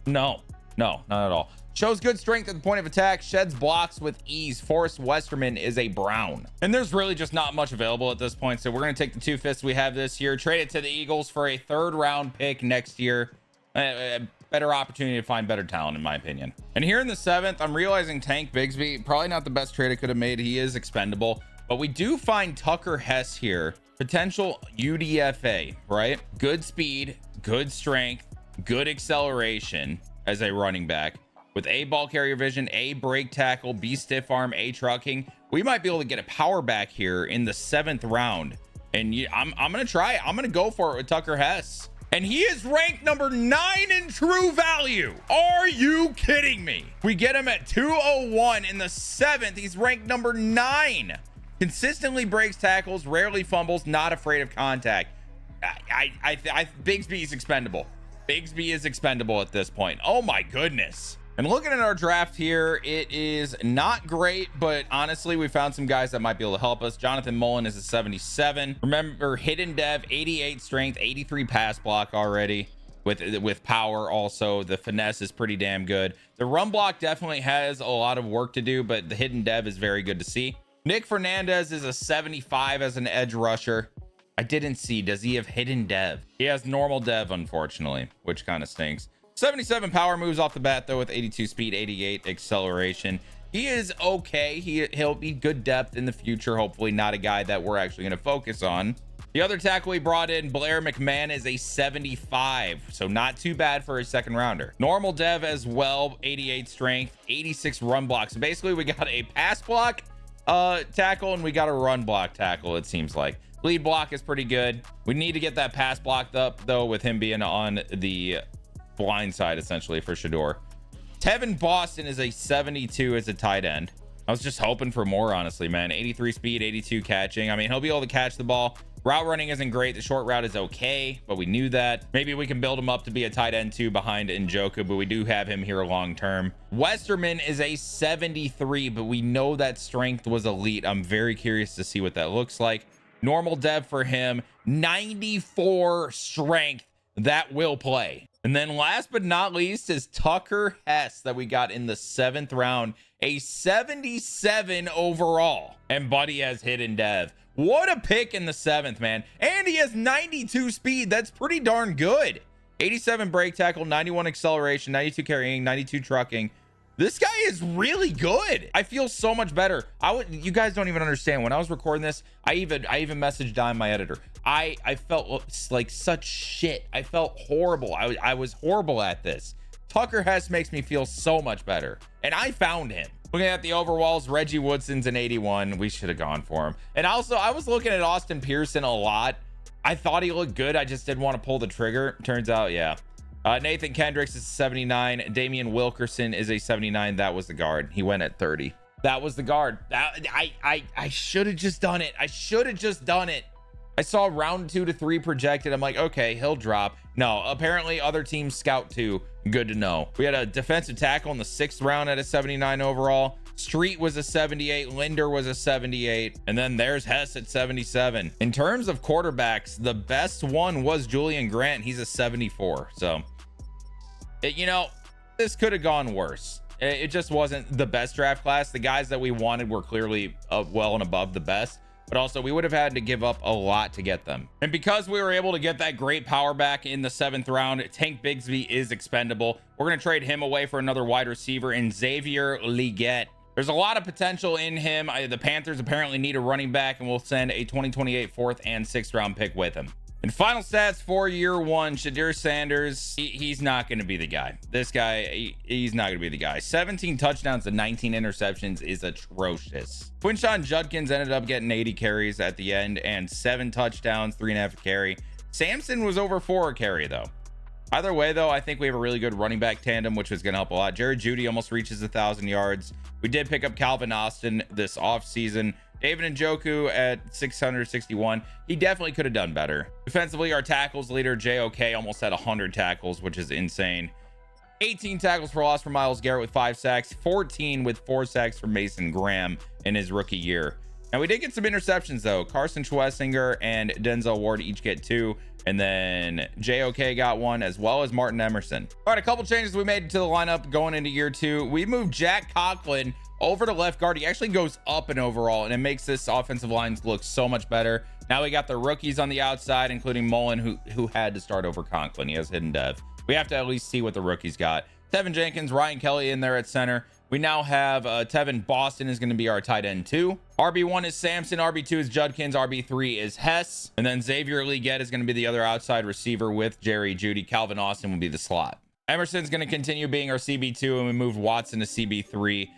No, not at all. Shows good strength at the point of attack, sheds blocks with ease. Forrest Westerman is a Brown. And there's really just not much available at this point. So we're going to take the 2/5 we have this year, trade it to the Eagles for a 3rd round pick next year. Better opportunity to find better talent, in my opinion. And here in the 7th, I'm realizing Tank Bigsby, probably not the best trade I could have made. He is expendable, but we do find Tucker Hess here. Potential UDFA, right? Good speed, good strength, good acceleration as a running back. With A, ball carrier vision, A, break tackle, B, stiff arm, A, trucking, we might be able to get a power back here in the 7th round. And I'm going to try it. I'm going to go for it with Tucker Hess. And he is ranked number 9 in true value. Are you kidding me? We get him at 201 in the 7th. He's ranked number 9. Consistently breaks tackles, rarely fumbles, not afraid of contact. Bigsby is expendable. Bigsby is expendable at this point. Oh my goodness. And looking at our draft here, it is not great, but honestly, we found some guys that might be able to help us. Jonathan Mullen is a 77. Remember, hidden dev, 88 strength, 83 pass block already with power also. The finesse is pretty damn good. The run block definitely has a lot of work to do, but the hidden dev is very good to see. Nick Fernandez is a 75 as an edge rusher. I didn't see, does he have hidden dev? He has normal dev, unfortunately, which kind of stinks. 77 power moves off the bat though, with 82 speed, 88 acceleration. He is okay. He'll be good depth in the future. Hopefully not a guy that we're actually going to focus on. The other tackle we brought in, Blair McMahon, is a 75, so not too bad for a 2nd rounder. Normal dev as well, 88 strength, 86 run block. So basically we got a pass block tackle and we got a run block tackle, it seems like. Lead block is pretty good. We need to get that pass blocked up though, with him being on the blind side essentially for Shador. Tevin Boston is a 72 as a tight end. I was just hoping for more, honestly, man. 83 speed, 82 catching. I mean, he'll be able to catch the ball. Route running isn't great. The short route is okay, but we knew that. Maybe we can build him up to be a tight end too behind Njoku, but we do have him here long term. Westerman is a 73, but we know that strength was elite. I'm very curious to see what that looks like. Normal dev for him, 94 strength. That will play. And then last but not least is Tucker Hess that we got in the 7th round, a 77 overall. And buddy has hidden dev. What a pick in the 7th, man. And he has 92 speed. That's pretty darn good. 87 break tackle, 91 acceleration, 92 carrying, 92 trucking. This guy is really good. I feel so much better. You guys don't even understand. When I was recording this, I even messaged Don, my editor. I felt like such shit. I felt horrible. I was horrible at this. Tucker Hess makes me feel so much better. And I found him. Looking at the overalls, Reggie Woodson's an 81. We should have gone for him. And also, I was looking at Austin Pearson a lot. I thought he looked good. I just didn't want to pull the trigger. Turns out, yeah. Nathan Kendricks is a 79. Damian Wilkerson is a 79. That was the guard. He went at 30. That was the guard. I should have just done it. I should have just done it. I saw round 2 to 3 projected. I'm like, okay, he'll drop. No, apparently other teams scout too. Good to know. We had a defensive tackle in the 6th round at a 79 overall. Street was a 78. Linder was a 78. And then there's Hess at 77. In terms of quarterbacks, the best one was Julian Grant. He's a 74. So, this could have gone worse. It just wasn't the best draft class. The guys that we wanted were clearly well and above the best. But also we would have had to give up a lot to get them. And because we were able to get that great power back in the 7th round, Tank Bigsby is expendable. We're going to trade him away for another wide receiver in Xavier Legette. There's a lot of potential in him. The Panthers apparently need a running back, and we'll send a 2028 4th and 6th round pick with him. And final stats for year one, Shadir Sanders, he's not going to be the guy. This guy, he's not going to be the guy. 17 touchdowns and 19 interceptions is atrocious. Quinshon Judkins ended up getting 80 carries at the end and 7 touchdowns, 3.5 a carry. Samson was over 4 a carry though. Either way though, I think we have a really good running back tandem, which is going to help a lot. Jerry Jeudy almost reaches 1,000 yards. We did pick up Calvin Austin this offseason. David Njoku at 661. He definitely could have done better. Defensively, our tackles leader, JOK, almost had 100 tackles, which is insane. 18 tackles for loss for Myles Garrett with 5 sacks, 14 with 4 sacks for Mason Graham in his rookie year. Now, we did get some interceptions, though. Carson Schwessinger and Denzel Ward each get 2. And then JOK got 1, as well as Martin Emerson. All right, a couple changes we made to the lineup going into year 2. We moved Jack Conklin over to left guard. He actually goes up in overall, and it makes this offensive line look so much better. Now we got the rookies on the outside, including Mullen, who had to start over Conklin. He has hidden dev. We have to at least see what the rookies got. Tevin Jenkins, Ryan Kelly in there at center. We now have Tevin Boston is going to be our tight end 2. RB1 is Samson, RB2 is Judkins, RB3 is Hess, and then Xavier Legette is going to be the other outside receiver with Jerry Jeudy. Calvin Austin will be the slot. Emerson's going to continue being our CB2, and we moved Watson to CB3.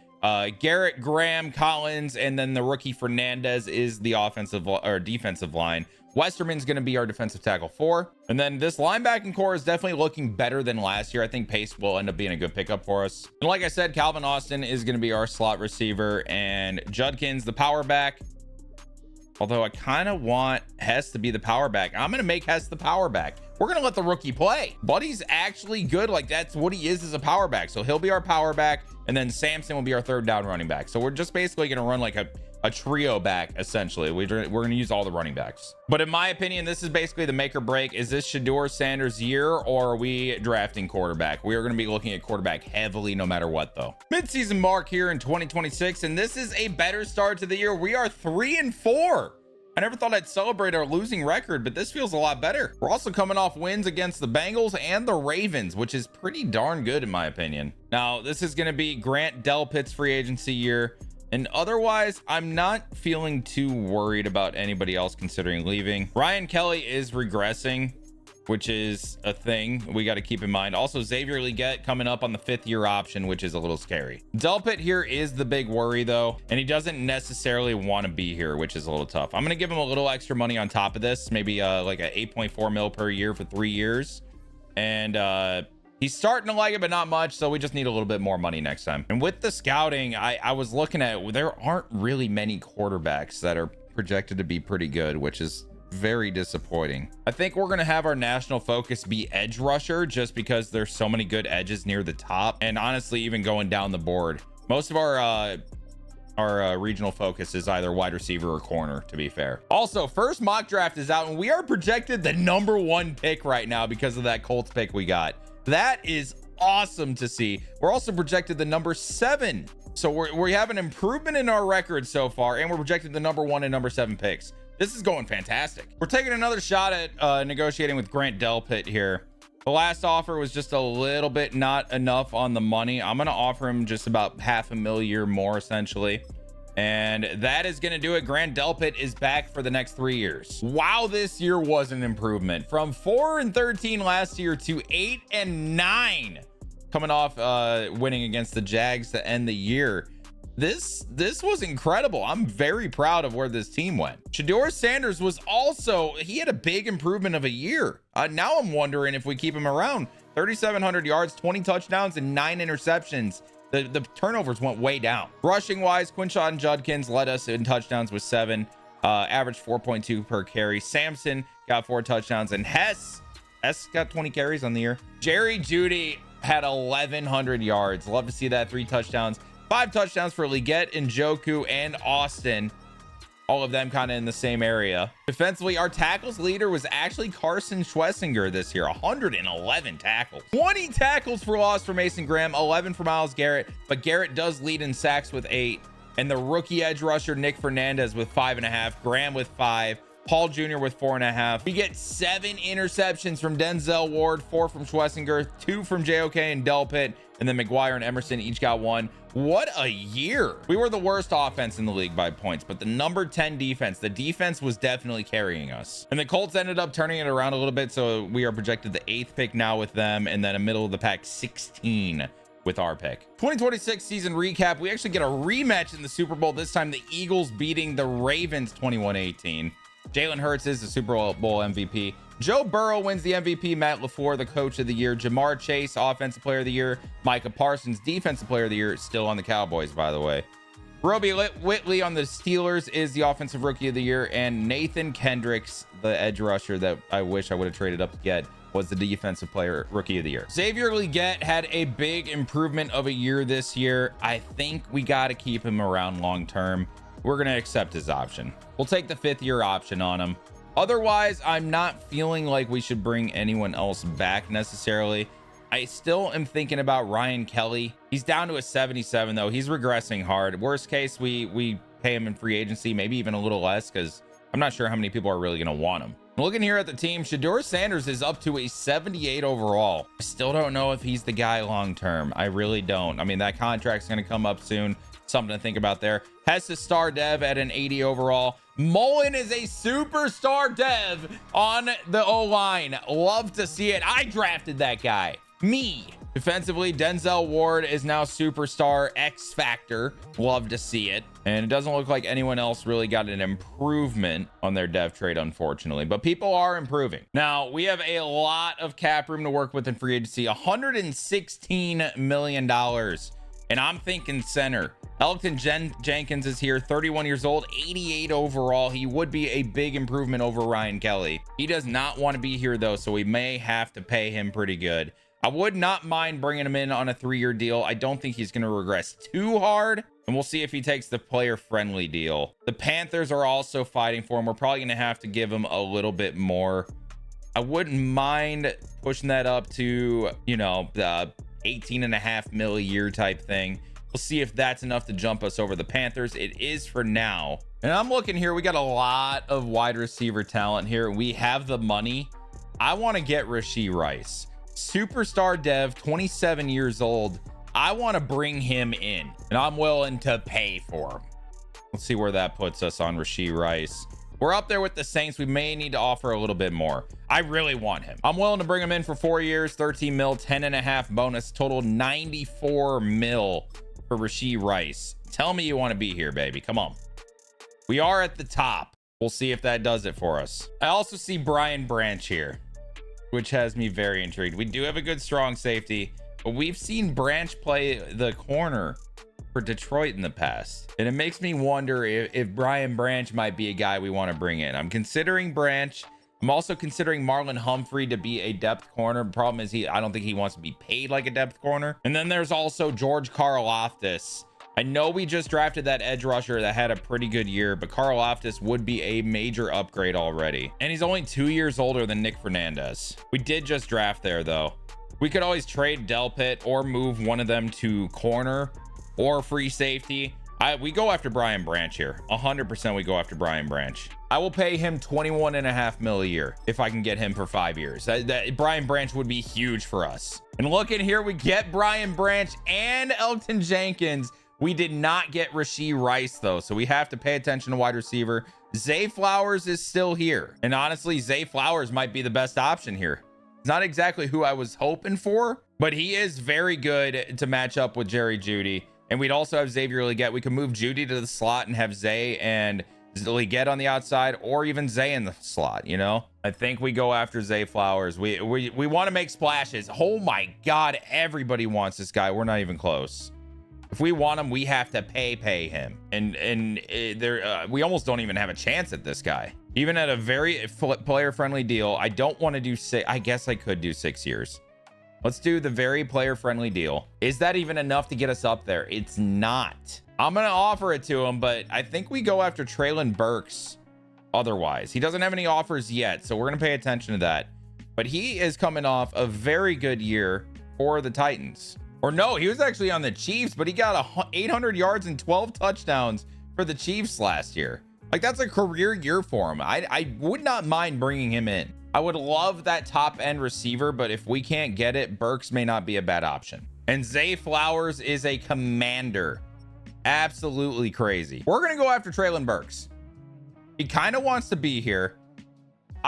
Garrett, Graham, Collins, and then the rookie Fernandez is the offensive or defensive line. Westerman's going to be our defensive tackle 4. And then this linebacking core is definitely looking better than last year. I think Pace will end up being a good pickup for us. And like I said, Calvin Austin is going to be our slot receiver, and Judkins the power back. Although I kind of want Hess to be the power back. I'm going to make Hess the power back. We're going to let the rookie play. Buddy's actually good. Like, that's what he is as a power back. So he'll be our power back, and then Samson will be our 3rd down running back. So we're just basically going to run like a trio back, essentially. We're going to use all the running backs. But in my opinion, this is basically the make or break. Is this Shadur Sanders' year, or are we drafting quarterback? We are going to be looking at quarterback heavily no matter what, though. Mid-season mark here in 2026, and this is a better start to the year. We are 3-4. I never thought I'd celebrate our losing record, but this feels a lot better. We're also coming off wins against the Bengals and the Ravens, which is pretty darn good in my opinion. Now, this is going to be Grant Delpit's free agency year. And otherwise, I'm not feeling too worried about anybody else considering leaving. Ryan Kelly is regressing, which is a thing we got to keep in mind. Also, Xavier Legette coming up on the 5th year option, which is a little scary. Delpit here is the big worry though, and he doesn't necessarily want to be here, which is a little tough. I'm going to give him a little extra money on top of this, maybe like a 8.4 mil per year for 3 years. And he's starting to like it, but not much. So we just need a little bit more money next time. And with the scouting, I was looking at, there aren't really many quarterbacks that are projected to be pretty good, which is very disappointing. I think we're going to have our national focus be edge rusher, just because there's so many good edges near the top. And honestly, even going down the board, most of our regional focus is either wide receiver or corner, to be fair. Also, first mock draft is out, and we are projected the #1 pick right now because of that Colts pick we got. That is awesome to see. We're also projected the #7. So we have an improvement in our record so far, and we're projected the #1 and #7 picks. This is going fantastic. We're taking another shot at negotiating with Grant Delpit here. The last offer was just a little bit not enough on the money. I'm going to offer him just about $500,000 a year more, essentially. And that is going to do it. Grant Delpit is back for the next 3 years. Wow, this year was an improvement. From 4-13 last year to 8-9. Coming off winning against the Jags to end the year. This was incredible. I'm very proud of where this team went. Shadur Sanders was also, he had a big improvement of a year. Now I'm wondering if we keep him around. 3,700 yards, 20 touchdowns, and 9 interceptions. The turnovers went way down. Rushing wise, Quinshon Judkins led us in touchdowns with 7, average 4.2 per carry. Samson got 4 touchdowns, and Hess got 20 carries on the year. Jerry Jeudy had 1,100 yards. Love to see that. 3 touchdowns. 5 touchdowns for Legette, Njoku, and Austin. All of them kind of in the same area. Defensively, our tackles leader was actually Carson Schwessinger this year. 111 tackles. 20 tackles for loss for Mason Graham. 11 for Myles Garrett. But Garrett does lead in sacks with 8. And the rookie edge rusher, Nick Fernandez, with 5.5. Graham with 5. Paul Jr. with 4.5. We get 7 interceptions from Denzel Ward, 4 from Schlesinger, 2 from JOK and Delpit, and then McGuire and Emerson each got 1. What a year. We were the worst offense in the league by points, but the number 10 defense, the defense was definitely carrying us. And the Colts ended up turning it around a little bit, so we are projected the 8th pick now with them, and then a middle of the pack 16 with our pick. 2026 season recap. We actually get a rematch in the Super Bowl, this time the Eagles beating the Ravens 21-18. Jalen Hurts is the Super Bowl MVP. Joe Burrow wins the MVP. Matt LaFleur, the coach of the year. Jamar Chase, offensive player of the year. Micah Parsons, defensive player of the year, still on the Cowboys, by the way. Roby Whitley on the Steelers is the offensive rookie of the year. And Nathan Kendricks, the edge rusher that I wish I would have traded up to get, was the defensive player rookie of the year. Xavier Legette had a big improvement of a year this year. I think we got to keep him around long term. We're going to accept his option. We'll take the 5th year option on him. Otherwise, I'm not feeling like we should bring anyone else back necessarily. I still am thinking about Ryan Kelly. He's down to a 77 though. He's regressing hard. Worst case, we pay him in free agency, maybe even a little less, because I'm not sure how many people are really going to want him. Looking here at the team, Shedeur Sanders is up to a 78 overall. I still don't know if he's the guy long term. I really don't. I mean, that contract's going to come up soon. Something to think about there. Hess is star dev at an 80 overall. Mullen is a superstar dev on the O-line. Love to see it. I drafted that guy. Me. Defensively, Denzel Ward is now superstar X Factor. Love to see it. And it doesn't look like anyone else really got an improvement on their dev trade, unfortunately. But people are improving. Now, we have a lot of cap room to work with in free agency. $116 million. And I'm thinking center. Elgton Jenkins is here, 31 years old, 88 overall. He would be a big improvement over Ryan Kelly. He does not want to be here, though, so we may have to pay him pretty good. I would not mind bringing him in on a 3-year deal. I don't think he's going to regress too hard, and we'll see if he takes the player-friendly deal. The Panthers are also fighting for him. We're probably going to have to give him a little bit more. I wouldn't mind pushing that up to, you know, the 18.5 mil a year type thing. We'll see if that's enough to jump us over the Panthers. It is for now. And I'm looking here. We got a lot of wide receiver talent here. We have the money. I want to get Rashee Rice. Superstar dev, 27 years old. I want to bring him in, and I'm willing to pay for him. Let's see where that puts us on Rashee Rice. We're up there with the Saints. We may need to offer a little bit more. I really want him. I'm willing to bring him in for 4 years, 13 mil, 10.5 bonus, total 94 mil for Rashee Rice. Tell me you want to be here, baby. Come on. We are at the top. We'll see if that does it for us. I also see Brian Branch here, which has me very intrigued. We do have a good strong safety, but we've seen Branch play the corner for Detroit in the past, and it makes me wonder if Brian Branch might be a guy we want to bring in. I'm considering Branch. I'm also considering Marlon Humphrey to be a depth corner. The problem is I don't think he wants to be paid like a depth corner. And then there's also George Karlaftis. I know we just drafted that edge rusher that had a pretty good year, but Karlaftis would be a major upgrade already. And he's only 2 years older than Nick Fernandez. We did just draft there, though. We could always trade Delpit or move one of them to corner or free safety. We go after Brian Branch here. 100% we go after Brian Branch. I will pay him 21.5 mil a year if I can get him for 5 years. Brian Branch would be huge for us. And look in here, we get Brian Branch and Elgton Jenkins. We did not get Rashee Rice, though, so we have to pay attention to wide receiver. Zay Flowers is still here. And honestly, Zay Flowers might be the best option here. It's not exactly who I was hoping for, but he is very good to match up with Jerry Jeudy. And we'd also have Xavier Legette. We could move Jeudy to the slot and have Zay and Legette on the outside, or even Zay in the slot, you know? I think we go after Zay Flowers. We want to make splashes. Oh my God, everybody wants this guy. We're not even close. If we want him, we have to pay him. And we almost don't even have a chance at this guy. Even at a very player-friendly deal, I don't want to do I guess I could do 6 years. Let's do the very player-friendly deal. Is that even enough to get us up there? It's not. I'm going to offer it to him, but I think we go after Traylon Burks otherwise. He doesn't have any offers yet, so we're going to pay attention to that. But he is coming off a very good year for the Titans. Or no, he was actually on the Chiefs, but he got 800 yards and 12 touchdowns for the Chiefs last year. Like, that's a career year for him. I would not mind bringing him in. I would love that top end receiver, but if we can't get it, Burks may not be a bad option. And Zay Flowers is a commander. Absolutely crazy. We're going to go after Traylon Burks. He kind of wants to be here.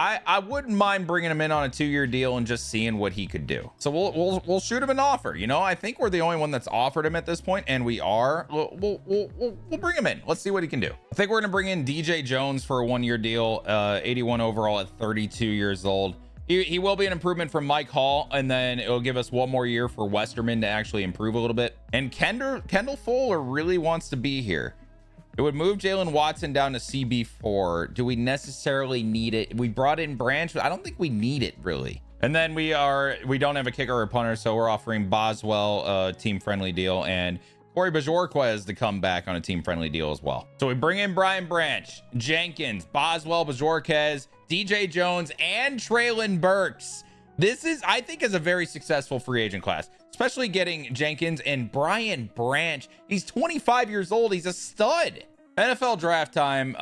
I wouldn't mind bringing him in on a 2-year deal and just seeing what he could do. So we'll shoot him an offer. You know, I think we're the only one that's offered him at this point, and we are. We'll bring him in. Let's see what he can do. I think we're gonna bring in DJ Jones for a 1-year deal, 81 overall at 32 years old. He will be an improvement from Mike Hall, and then it'll give us 1 more year for Westerman to actually improve a little bit. And Kendall Fuller really wants to be here. It would move Jalen Watson down to CB4. Do we necessarily need it? We brought in Branch, but I don't think we need it really. And then we don't have a kicker or a punter, so we're offering Boswell a team-friendly deal and Corey Bajorquez to come back on a team-friendly deal as well. So we bring in Brian Branch, Jenkins, Boswell, Bajorquez, DJ Jones, and Traylon Burks. This is, I think, is a very successful free agent class, especially getting Jenkins and Brian Branch. He's 25 years old. He's a stud. NFL draft time.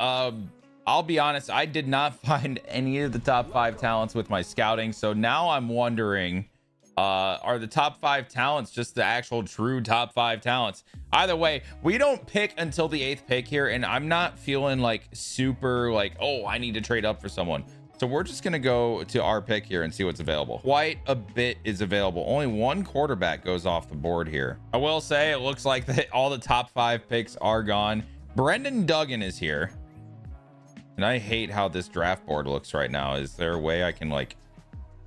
I'll be honest, I did not find any of the top 5 talents with my scouting. So now I'm wondering, are the top 5 talents just the actual true top 5 talents? Either way, we don't pick until the 8th pick here, and I'm not feeling like super like, oh, I need to trade up for someone. So we're just going to go to our pick here and see what's available. Quite a bit is available. Only 1 quarterback goes off the board here. I will say it looks like that all the top 5 picks are gone. Brendan Duggan is here. And I hate how this draft board looks right now. Is there a way I can like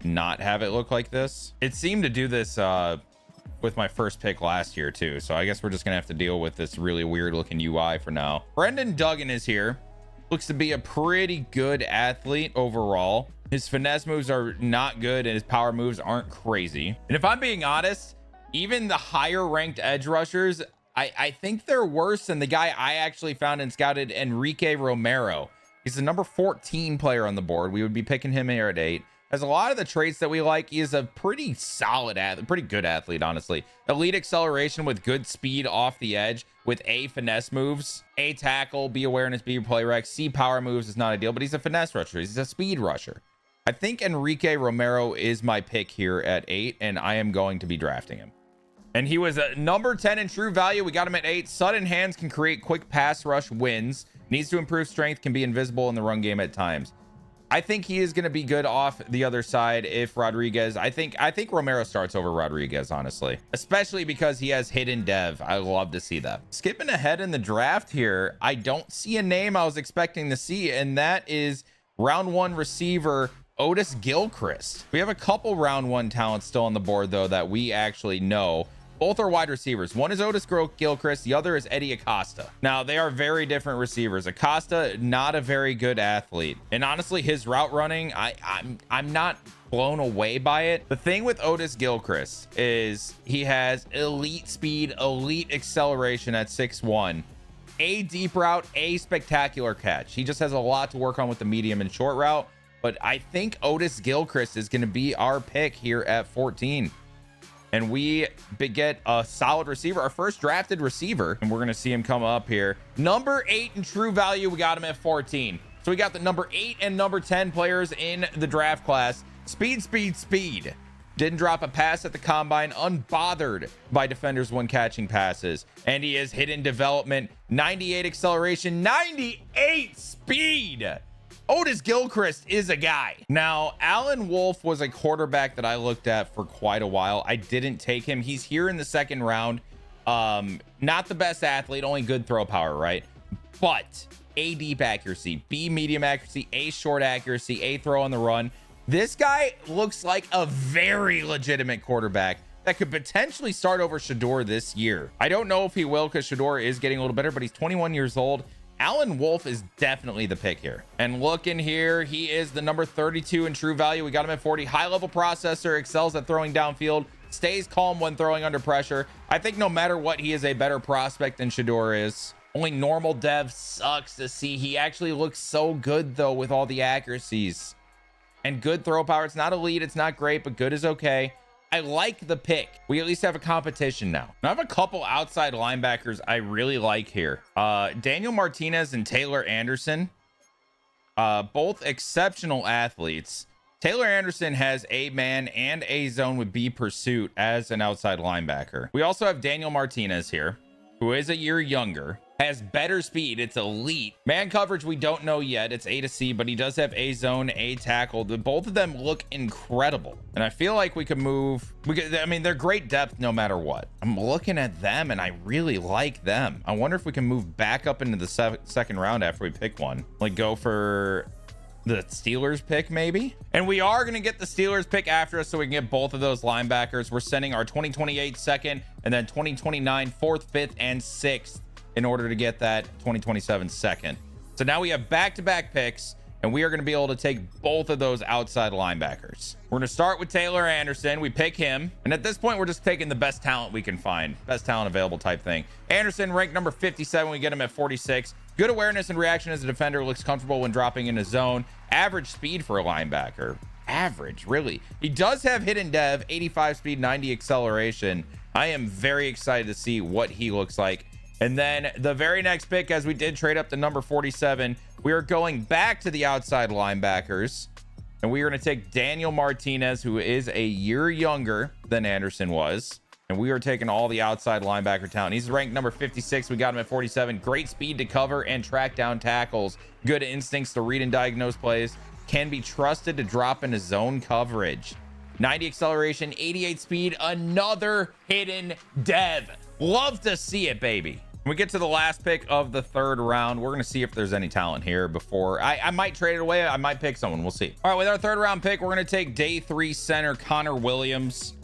not have it look like this? It seemed to do this with my first pick last year too. So I guess we're just going to have to deal with this really weird looking UI for now. Brendan Duggan is here. Looks to be a pretty good athlete overall. His finesse moves are not good and his power moves aren't crazy. And if I'm being honest, even the higher ranked edge rushers, I think they're worse than the guy I actually found and scouted, Enrique Romero. He's the number 14 player on the board. We would be picking him here at 8. Has a lot of the traits that we like. He is a pretty solid athlete, pretty good athlete, honestly. Elite acceleration with good speed off the edge with A finesse moves, A tackle, B awareness, B play rec, C power moves is not ideal, but he's a finesse rusher. He's a speed rusher. I think Enrique Romero is my pick here at 8, and I am going to be drafting him. And he was a number 10 in true value. We got him at 8. Sudden hands can create quick pass rush wins. Needs to improve strength, can be invisible in the run game at times. I think he is going to be good off the other side if Rodriguez. I think Romero starts over Rodriguez, honestly, especially because he has hidden dev. I love to see that. Skipping ahead in the draft here, I don't see a name I was expecting to see, and that is round 1 receiver Otis Gilchrist. We have a couple round 1 talents still on the board, though, that we actually know. Both are wide receivers. One is Otis Gilchrist. The other is Eddie Acosta. Now, they are very different receivers. Acosta, not a very good athlete. And honestly, his route running, I'm not blown away by it. The thing with Otis Gilchrist is he has elite speed, elite acceleration at 6'1", a deep route, a spectacular catch. He just has a lot to work on with the medium and short route. But I think Otis Gilchrist is going to be our pick here at 14. And we get a solid receiver, our first drafted receiver, and we're going to see him come up here. Number 8 in true value, we got him at 14. So we got the number 8 and number 10 players in the draft class. Speed, speed, speed. Didn't drop a pass at the combine, unbothered by defenders when catching passes. And he is hidden development, 98 acceleration, 98 speed. Otis Gilchrist is a guy. Now, Alan Wolf was a quarterback that I looked at for quite a while. I didn't take him. He's here in the 2nd round. Not the best athlete, only good throw power, right? But A deep accuracy, B medium accuracy, A short accuracy, A throw on the run. This guy looks like a very legitimate quarterback that could potentially start over Shador this year. I don't know if he will because Shador is getting a little better, but he's 21 years old. Alan Wolf is definitely the pick here. And look in here, he is the number 32 in true value. We got him at 40. High level processor, excels at throwing downfield, stays calm when throwing under pressure. I think no matter what, he is a better prospect than Shador is. Only normal dev sucks to see. He actually looks so good though with all the accuracies and good throw power. It's not elite, it's not great, but good is okay. I like the pick. We at least have a competition now. I have a couple outside linebackers I really like here. Daniel Martinez and Taylor Anderson, both exceptional athletes. Taylor Anderson has a man and a zone with B pursuit as an outside linebacker. We also have Daniel Martinez here, who is a year younger, has better speed. It's elite. Man coverage, we don't know yet. It's A to C, but he does have a zone, a tackle. Both of them look incredible. And I feel like we could move. I mean, they're great depth no matter what. I'm looking at them and I really like them. I wonder if we can move back up into the second round after we pick one. Like go for the Steelers pick maybe. And we are going to get the Steelers pick after us so we can get both of those linebackers. We're sending our 2028 second and then 2029 fourth, fifth, and sixth in order to get that 2027 second. So now we have back-to-back picks and we are going to be able to take both of those outside linebackers. We're going to start with Taylor Anderson. We pick him. And at this point, we're just taking the best talent we can find. Best talent available type thing. Anderson ranked number 57. We get him at 46. Good awareness and reaction as a defender. Looks comfortable when dropping in a zone. Average speed for a linebacker. Average, really. He does have hidden dev, 85 speed, 90 acceleration. I am very excited to see what he looks like. And then the very next pick, as we did trade up to number 47, we are going back to the outside linebackers. And we are going to take Daniel Martinez, who is a year younger than Anderson was. And we are taking all the outside linebacker talent. He's ranked number 56. We got him at 47. Great speed to cover and track down tackles. Good instincts to read and diagnose plays. Can be trusted to drop into zone coverage. 90 acceleration, 88 speed. Another hidden dev. Love to see it, baby. When we get to the last pick of the third round, we're going to see if there's any talent here before I might trade it away. I might pick someone. We'll see. All right, with our third round pick, we're going to take day 3 center Connor Williams.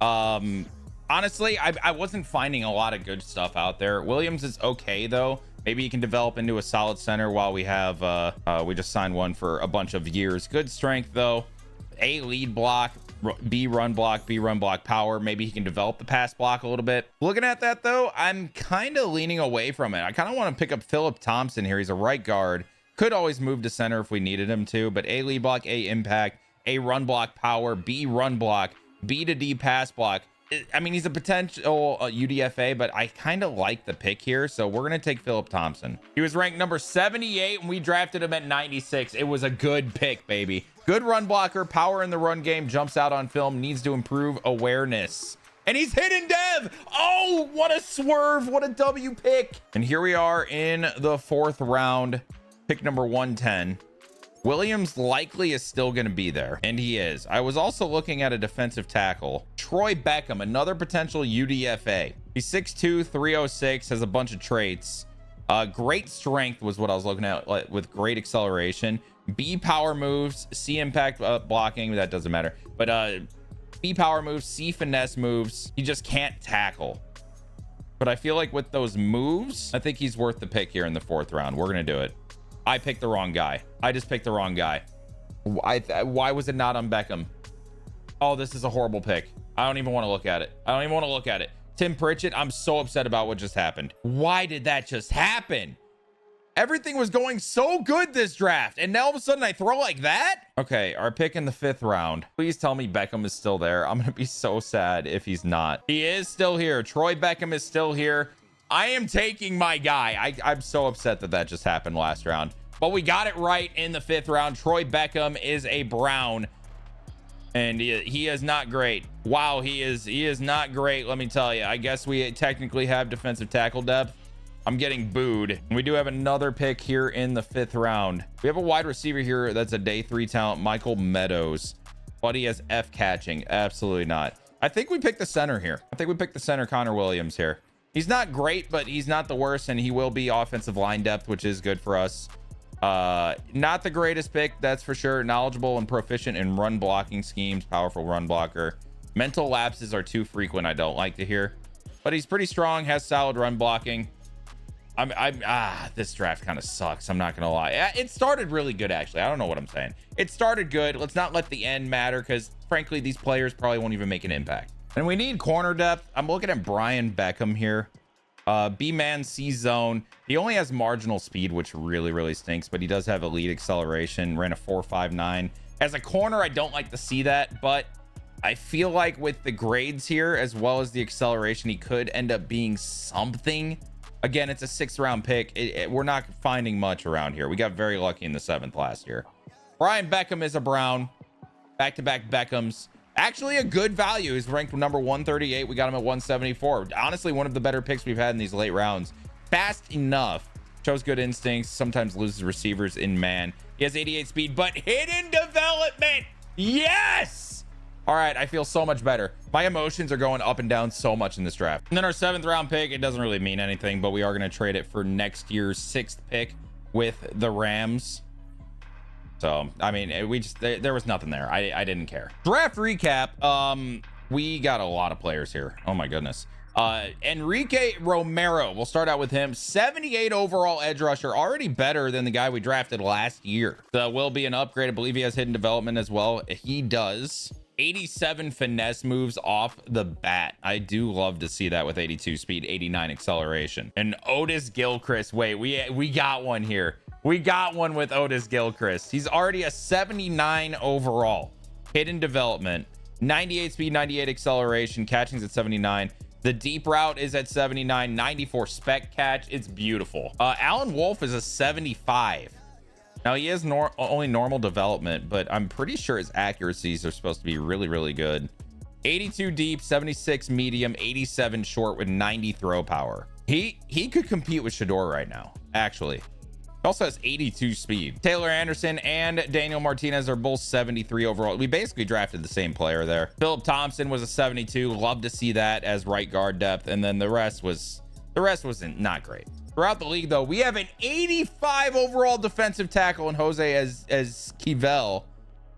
Honestly, I wasn't finding a lot of good stuff out there. Williams is okay though. Maybe he can develop into a solid center while we have we just signed one for a bunch of years. Good strength though. A lead block, B run block power. Maybe he can develop the pass block a little bit. Looking at that though, I'm kind of leaning away from it. I kind of want to pick up Philip Thompson here. He's a right guard. Could always move to center if we needed him to, but A lead block, A impact, A run block power, B run block, B to D pass block. I mean, he's a potential UDFA, but I kind of like the pick here. So we're going to take Philip Thompson. He was ranked number 78 and we drafted him at 96. It was a good pick, baby. Good run blocker, power in the run game, jumps out on film, needs to improve awareness. And he's hidden dev. Oh, what a swerve. What a W pick. And here we are in the fourth round, pick number 110. Williams likely is still going to be there, and he is. I was also looking at a defensive tackle. Troy Beckham, another potential UDFA. He's 6'2", 306, has a bunch of traits. Great strength was what I was looking at, with great acceleration. B power moves, C impact blocking, that doesn't matter. But B power moves, C finesse moves. He just can't tackle. But I feel like with those moves, I think he's worth the pick here in the fourth round. We're going to do it. I picked the wrong guy. I just picked the wrong guy. Why was it not on Beckham? Oh, this is a horrible pick. I don't even want to look at it. I don't even want to look at it. Tim Pritchett, I'm so upset about what just happened. Why did that just happen? Everything was going so good this draft, and now all of a sudden I throw like that? Okay, our pick in the fifth round. Please tell me Beckham is still there. I'm going to be so sad if he's not. He is still here. Troy Beckham is still here. I am taking my guy. I'm so upset that that just happened last round, but we got it right in the fifth round. Troy Beckham is a Brown, and he is not great. Wow, he is not great. Let me tell you. I guess we technically have defensive tackle depth. I'm getting booed. We do have another pick here in the fifth round. We have a wide receiver here that's a day 3 talent, Michael Meadows, but he has F catching. Absolutely not. I think we picked the center here. I think we picked the center, Connor Williams here. He's not great, but he's not the worst, and he will be offensive line depth, which is good for us. Not the greatest pick, that's for sure. Knowledgeable and proficient in run blocking schemes, powerful run blocker. Mental lapses are too frequent. I don't like to hear, but he's pretty strong, has solid run blocking. This draft kind of sucks. I'm not gonna lie. It started really good, actually. I don't know what I'm saying. It started good. Let's not let the end matter, because frankly, these players probably won't even make an impact. And we need corner depth. I'm looking at Brian Beckham here. B-man, C zone. He only has marginal speed, which really stinks, but he does have elite acceleration. Ran a 4.59. As a corner, I don't like to see that, but I feel like with the grades here, as well as the acceleration, he could end up being something. Again, it's a 6th round pick. We're not finding much around here. We got very lucky in the 7th last year. Brian Beckham is a Brown. Back-to-back Beckhams. Actually a good value. He's ranked number 138. We got him at 174. Honestly, one of the better picks we've had in these late rounds. Fast enough. Shows good instincts. Sometimes loses receivers in man. He has 88 speed, but hidden development. Yes! All right, I feel so much better. My emotions are going up and down so much in this draft. And then our 7th round pick, it doesn't really mean anything, but we are going to trade it for next year's 6th pick with the Rams. So, I mean, there was nothing there. I didn't care. Draft recap. We got a lot of players here. Oh my goodness. Enrique Romero, we'll start out with him. 78 overall edge rusher, already better than the guy we drafted last year. Will be an upgrade. I believe he has hidden development as well. He does. 87 finesse moves off the bat. I do love to see that with 82 speed, 89 acceleration. And Otis Gilchrist. Wait, we got one here. We got one with Otis Gilchrist. He's already a 79 overall. Hidden development, 98 speed, 98 acceleration, catching's at 79. The deep route is at 79, 94 spec catch. It's beautiful. Alan Wolf is a 75. Now he is only normal development, but I'm pretty sure his accuracies are supposed to be really, really good. 82 deep, 76 medium, 87 short with 90 throw power. He could compete with Shador right now, actually. He also has 82 speed. Taylor Anderson and Daniel Martinez are both 73 overall. We basically drafted the same player there. Philip Thompson was a 72. Love to see that as right guard depth. And then the rest wasn't not great. Throughout the league, though, we have an 85 overall defensive tackle in Jose as Kivel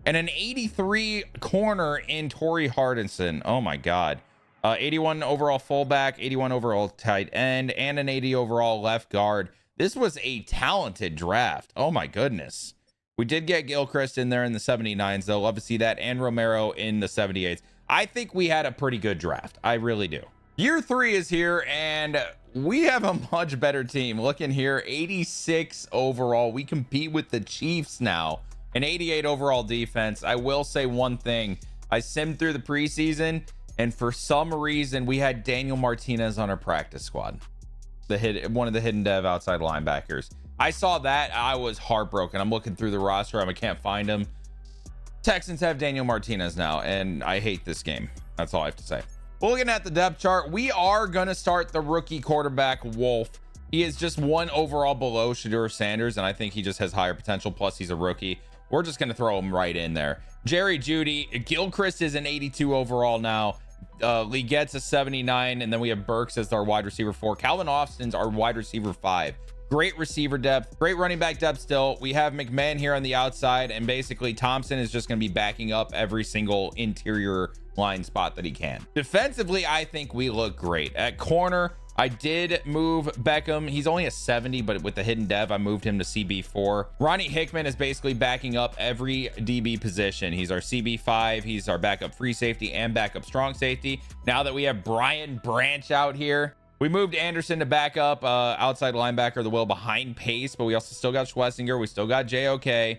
and an 83 corner in Torrey Hardison. Oh my God. 81 overall fullback, 81 overall tight end, and an 80 overall left guard. This was a talented draft. Oh my goodness. We did get Gilchrist in there in the 79s, though. Love to see that. And Romero in the 78s. I think we had a pretty good draft. I really do. Year 3 is here, and we have a much better team. Looking here, 86 overall. We compete with the Chiefs now. An 88 overall defense. I will say one thing. I simmed through the preseason, and for some reason, we had Daniel Martinez on our practice squad. One of the hidden dev outside linebackers. I saw that. I was heartbroken. I'm looking through the roster. I can't find him. Texans have Daniel Martinez now, and I hate this game. That's all I have to say. Looking at the depth chart, we are going to start the rookie quarterback, Wolf. He is just 1 overall below Shedeur Sanders, and I think he just has higher potential. Plus, he's a rookie. We're just going to throw him right in there. Jerry Jeudy. Gilchrist is an 82 overall now. Legette's a 79, and then we have Burks as our wide receiver 4. Calvin Austin's our wide receiver 5. Great receiver depth, great running back depth still. We have McMahon here on the outside, and basically Thompson is just going to be backing up every single interior line spot that he can. Defensively, I think we look great. At corner, I did move Beckham. He's only a 70, but with the hidden dev, I moved him to CB4. Ronnie Hickman is basically backing up every DB position. He's our CB5. He's our backup free safety and backup strong safety. Now that we have Brian Branch out here, we moved Anderson to back up outside linebacker, the will behind Pace, but we also still got Schlesinger. We still got JOK.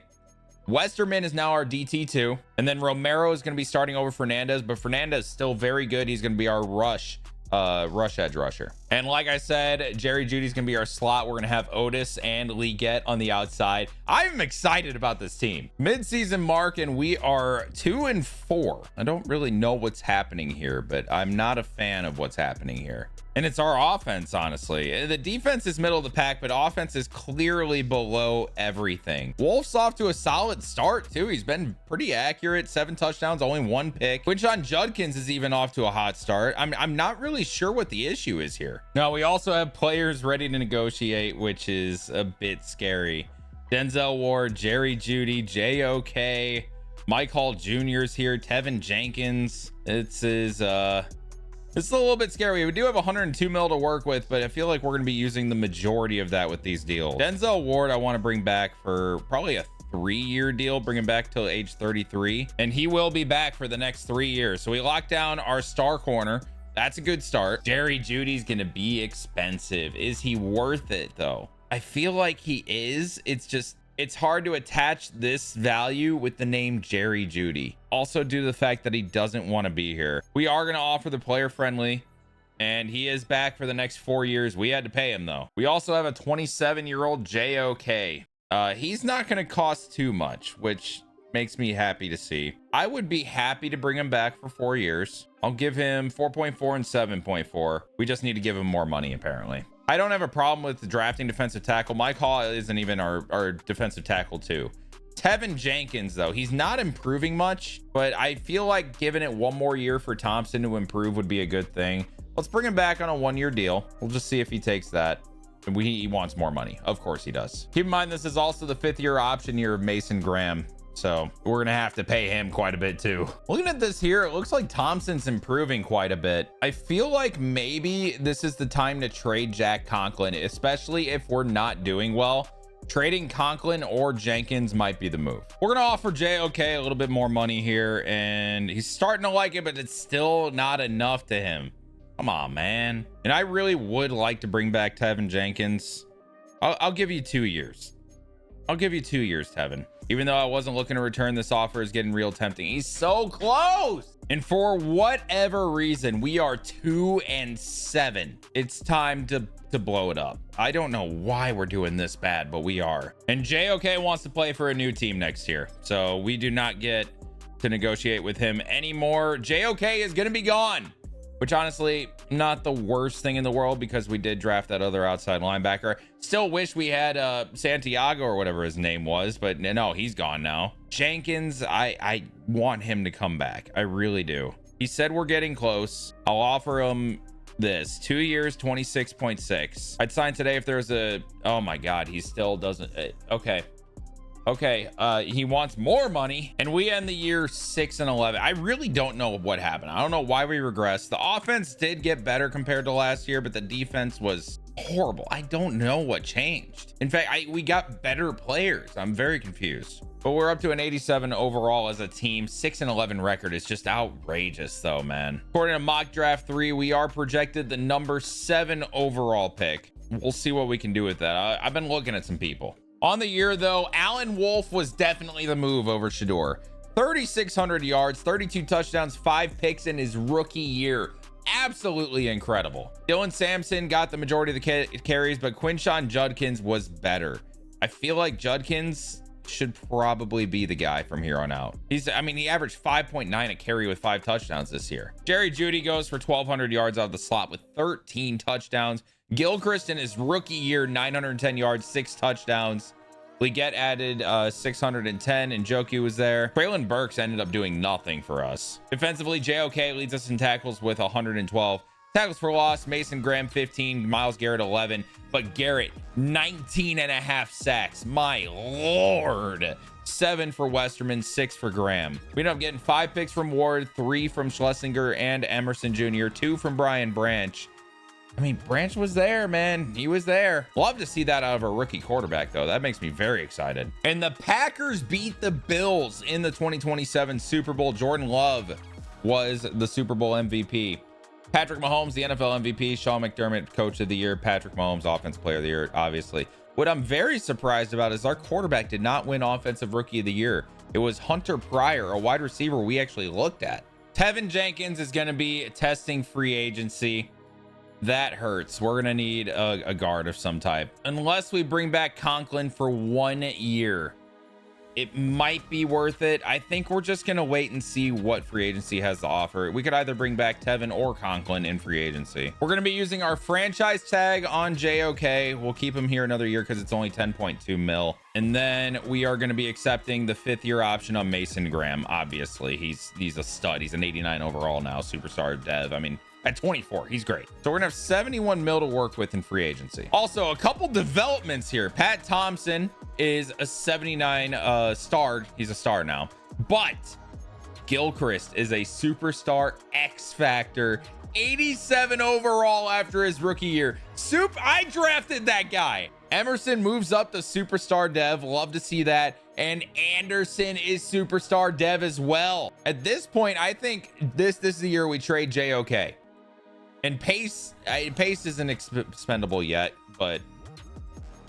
Westerman is now our DT2. And then Romero is going to be starting over Fernandez, but Fernandez is still very good. He's going to be our rush edge rusher. And like I said, Jerry Jeudy's gonna be our slot. We're gonna have Otis and Legette on the outside. I'm excited about this team. Mid-season mark, and we are 2-4. I don't really know what's happening here, but I'm not a fan of what's happening here. And it's our offense, honestly. The defense is middle of the pack, but offense is clearly below everything. Wolf's off to a solid start, too. He's been pretty accurate. 7 touchdowns, only 1 pick. Quinshon Judkins is even off to a hot start. I'm not really sure what the issue is here. Now, we also have players ready to negotiate, which is a bit scary. Denzel Ward, Jerry Jeudy, JOK, Mike Hall Jr. is here, Tevin Jenkins. It's a little bit scary. We do have 102 mil to work with, but I feel like we're going to be using the majority of that with these deals. Denzel Ward, I want to bring back for probably a 3-year deal, bring him back till age 33, and he will be back for the next 3 years. So we locked down our star corner. That's a good start. Jerry Jeudy's going to be expensive. Is he worth it though? I feel like he is. It's it's hard to attach this value with the name Jerry Jeudy. Also due to the fact that he doesn't want to be here. We are going to offer the player friendly, and he is back for the next 4 years. We had to pay him though. We also have a 27-year-old JOK. He's not going to cost too much, which makes me happy to see. I would be happy to bring him back for 4 years. I'll give him 4.4 and 7.4. We just need to give him more money apparently. I don't have a problem with drafting defensive tackle. Mike Hall isn't even our defensive tackle too. Tevin Jenkins though, he's not improving much, but I feel like giving it 1 more year for Thompson to improve would be a good thing. Let's bring him back on a 1-year deal. We'll just see if he takes that. And he wants more money. Of course he does. Keep in mind, this is also the 5th-year option year of Mason Graham. So we're going to have to pay him quite a bit too. Looking at this here, it looks like Thompson's improving quite a bit. I feel like maybe this is the time to trade Jack Conklin, especially if we're not doing well. Trading Conklin or Jenkins might be the move. We're going to offer JOK a little bit more money here, and he's starting to like it, but it's still not enough to him. Come on, man. And I really would like to bring back Tevin Jenkins. I'll give you 2 years. I'll give you 2 years, Tevin. Even though I wasn't looking to return, this offer is getting real tempting. He's so close. And for whatever reason, we are 2-7. It's time to blow it up. I don't know why we're doing this bad, but we are. And JOK wants to play for a new team next year. So we do not get to negotiate with him anymore. JOK is going to be gone. Which honestly, not the worst thing in the world because we did draft that other outside linebacker. Still wish we had Santiago or whatever his name was, but no, he's gone now. Jenkins, I want him to come back. I really do. He said we're getting close. I'll offer him this 2 years, 26.6. I'd sign today if there's a, oh my God, he still doesn't. Okay, he wants more money, and we end the year 6-11. I really don't know what happened. I don't know why we regressed. The offense did get better compared to last year, but the defense was horrible. I don't know what changed. In fact, we got better players. I'm very confused. But we're up to an 87 overall as a team. 6-11 record is just outrageous though, man. According to Mock Draft 3, we are projected the number 7 overall pick. We'll see what we can do with that. I've been looking at some people. On the year, though, Alan Wolf was definitely the move over Shedeur. 3,600 yards, 32 touchdowns, 5 picks in his rookie year. Absolutely incredible. Dylan Sampson got the majority of the carries, but Quinshon Judkins was better. I feel like Judkins should probably be the guy from here on out. He averaged 5.9 a carry with 5 touchdowns this year. Jerry Jeudy goes for 1,200 yards out of the slot with 13 touchdowns. Gilchrist in his rookie year, 910 yards, 6 touchdowns. Leggett added 610, and Njoku was there. Traylon Burks ended up doing nothing for us. Defensively, JOK leads us in tackles with 112. Tackles for loss, Mason Graham 15, Myles Garrett 11, but Garrett 19.5 sacks. My Lord. 7 for Westerman, 6 for Graham. We ended up getting 5 picks from Ward, 3 from Schlesinger and Emerson Jr., 2 from Brian Branch. Branch was there, man. He was there. Love to see that out of a rookie quarterback, though. That makes me very excited. And the Packers beat the Bills in the 2027 Super Bowl. Jordan Love was the Super Bowl MVP. Patrick Mahomes, the NFL MVP. Sean McDermott, Coach of the Year. Patrick Mahomes, Offensive Player of the Year, obviously. What I'm very surprised about is our quarterback did not win Offensive Rookie of the Year. It was Hunter Pryor, a wide receiver we actually looked at. Tevin Jenkins is going to be testing free agency. That hurts. We're gonna need a guard of some type. Unless we bring back Conklin for 1 year, it might be worth it. I think we're just gonna wait and see what free agency has to offer. We could either bring back Tevin or Conklin in free agency. We're gonna be using our franchise tag on JOK. We'll keep him here another year because it's only 10.2 mil. And then we are gonna be accepting the 5th-year option on Mason Graham. Obviously, he's a stud. He's an 89 overall now, superstar dev. At 24, he's great. So we're gonna have 71 mil to work with in free agency. Also, a couple developments here. Pat Thompson is a 79 star. He's a star now. But Gilchrist is a superstar X Factor. 87 overall after his rookie year. I drafted that guy. Emerson moves up to superstar dev. Love to see that. And Anderson is superstar dev as well. At this point, I think this is the year we trade JOK. And Pace isn't expendable yet, but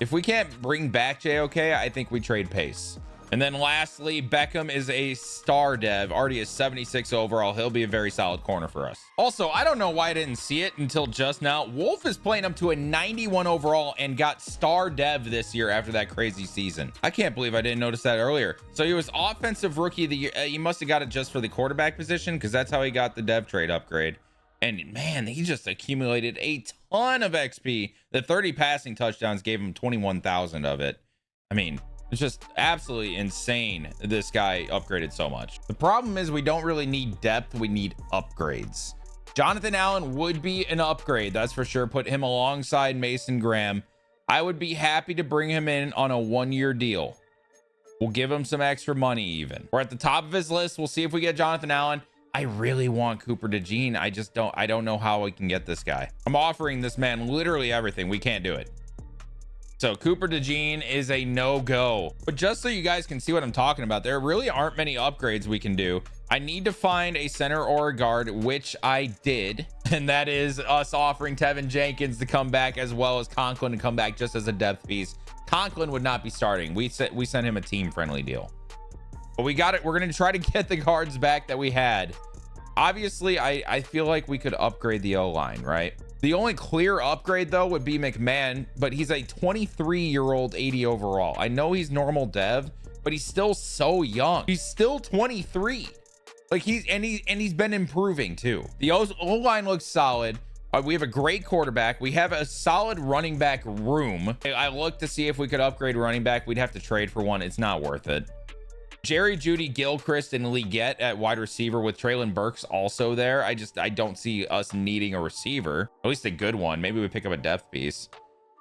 If we can't bring back JOK, I think we trade Pace. And then lastly, Beckham is a star dev, already a 76 overall. He'll be a very solid corner for us. Also, I don't know why I didn't see it until just now. Wolf is playing up to a 91 overall and got star dev this year after that crazy season. I can't believe I didn't notice that earlier. So he was offensive rookie of the year. He must have got it just for the quarterback position, because that's how he got the dev trade upgrade. And man, he just accumulated a ton of XP. The 30 passing touchdowns gave him 21,000 of it. I mean, it's just absolutely insane. This guy upgraded so much. The problem is we don't really need depth. We need upgrades. Jonathan Allen would be an upgrade. That's for sure. Put him alongside Mason Graham. I would be happy to bring him in on a 1-year deal. We'll give him some extra money even. We're at the top of his list. We'll see if we get Jonathan Allen. I really want Cooper DeJean. I don't know how we can get this guy. I'm offering this man literally everything. We can't do it. So Cooper DeJean is a no-go. But just so you guys can see what I'm talking about, there really aren't many upgrades we can do. I need to find a center or a guard, which I did. And that is us offering Tevin Jenkins to come back, as well as Conklin to come back just as a depth piece. Conklin would not be starting. We sent him a team-friendly deal. But we got it. We're going to try to get the guards back that we had. Obviously, I feel like we could upgrade the O-line, right? The only clear upgrade, though, would be McMahon, but he's a 23-year-old 80 overall. I know he's normal dev, but he's still so young. He's still 23. Like, he's been improving, too. The O-line looks solid. We have a great quarterback. We have a solid running back room. I looked to see if we could upgrade running back. We'd have to trade for one. It's not worth it. Jerry Jeudy, Gilchrist, and Leggett at wide receiver with Traylon Burks also there. I don't see us needing a receiver, at least a good one. Maybe we pick up a depth piece.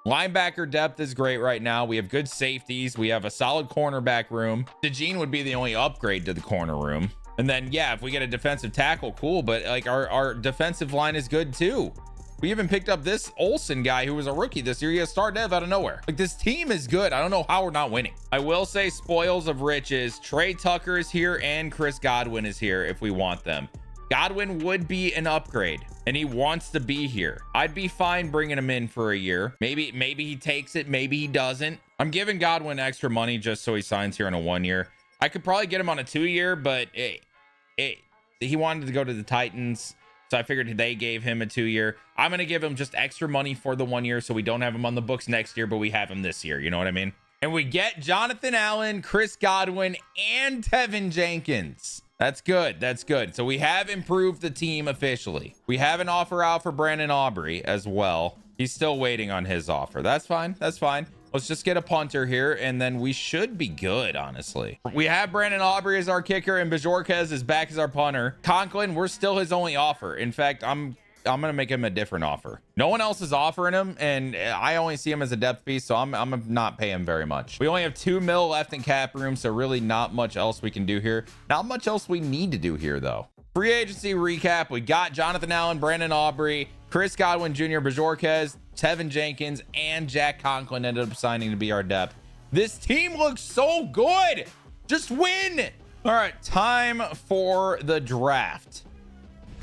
Linebacker depth is great right now. We have good safeties. We have a solid cornerback room. DeJean would be the only upgrade to the corner room. And then, yeah, if we get a defensive tackle, cool. But like our defensive line is good too. We even picked up this Olsen guy who was a rookie this year. He has star dev out of nowhere. Like, this team is good. I don't know how we're not winning. I will say, spoils of riches. Trey Tucker is here and Chris Godwin is here if we want them. Godwin would be an upgrade and he wants to be here. I'd be fine bringing him in for a year. Maybe he takes it. Maybe he doesn't. I'm giving Godwin extra money just so he signs here on a 1-year. I could probably get him on a 2-year, but he wanted to go to the Titans. So I figured they gave him a 2-year. I'm going to give him just extra money for the 1 year so we don't have him on the books next year, but we have him this year. You know what I mean? And we get Jonathan Allen, Chris Godwin, and Tevin Jenkins. That's good. That's good. So we have improved the team officially. We have an offer out for Brandon Aubrey as well. He's still waiting on his offer. That's fine. That's fine. Let's just get a punter here, and then we should be good, honestly. We have Brandon Aubrey as our kicker, and Bajorquez is back as our punter. Conklin, we're still his only offer. In fact, I'm gonna make him a different offer. No one else is offering him, and I only see him as a depth piece, so I'm gonna not pay him very much. We only have 2 mil left in cap room, so really not much else we can do here. Not much else we need to do here, though. Free agency recap. We got Jonathan Allen, Brandon Aubrey, Chris Godwin Jr., Bajorquez, Tevin Jenkins, and Jack Conklin ended up signing to be our depth. This team looks so good. Just win. All right, time for the draft.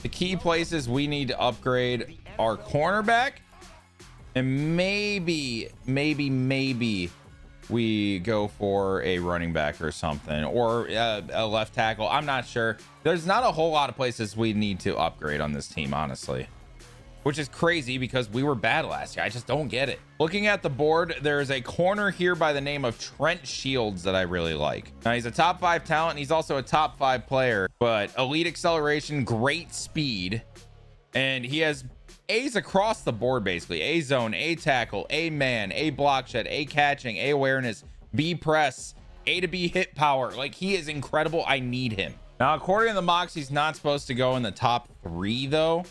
The key places we need to upgrade our cornerback, and maybe we go for a running back or something, or a left tackle. I'm not sure. There's not a whole lot of places we need to upgrade on this team, honestly, which is crazy because we were bad last year. I just don't get it. Looking at the board, there's a corner here by the name of Trent Shields that I really like. Now, he's a top 5 talent. And he's also a top 5 player, but elite acceleration, great speed, and he has A's across the board, basically. A zone, A tackle, A man, A block shed, A catching, A awareness, B press, A to B hit power. Like, he is incredible. I need him. Now, according to the mocks, he's not supposed to go in the top 3, though.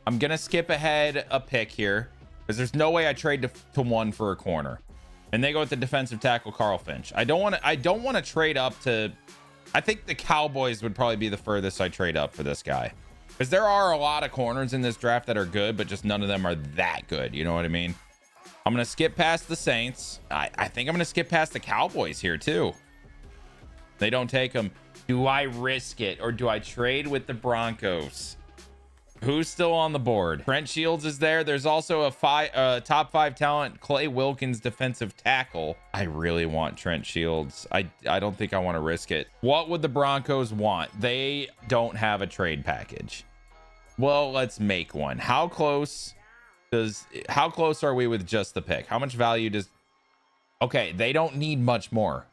I'm gonna skip ahead a pick here because there's no way I trade to 1 for a corner, and they go with the defensive tackle Carl Finch. I don't want to trade up to. I think the Cowboys would probably be the furthest I trade up for this guy, because there are a lot of corners in this draft that are good, but just none of them are that good. You know what I mean? I'm gonna skip past the Saints. I think I'm gonna skip past the Cowboys here too. They don't take them. Do I risk it, or do I trade with the Broncos? Who's still on the board? Trent Shields is there. There's also a top 5 talent, Clay Wilkins, defensive tackle. I really want Trent Shields. I don't think I want to risk it. What would the Broncos want? They don't have a trade package. Well, let's make one. How close are we with just the pick? How much value does... Okay, they don't need much more.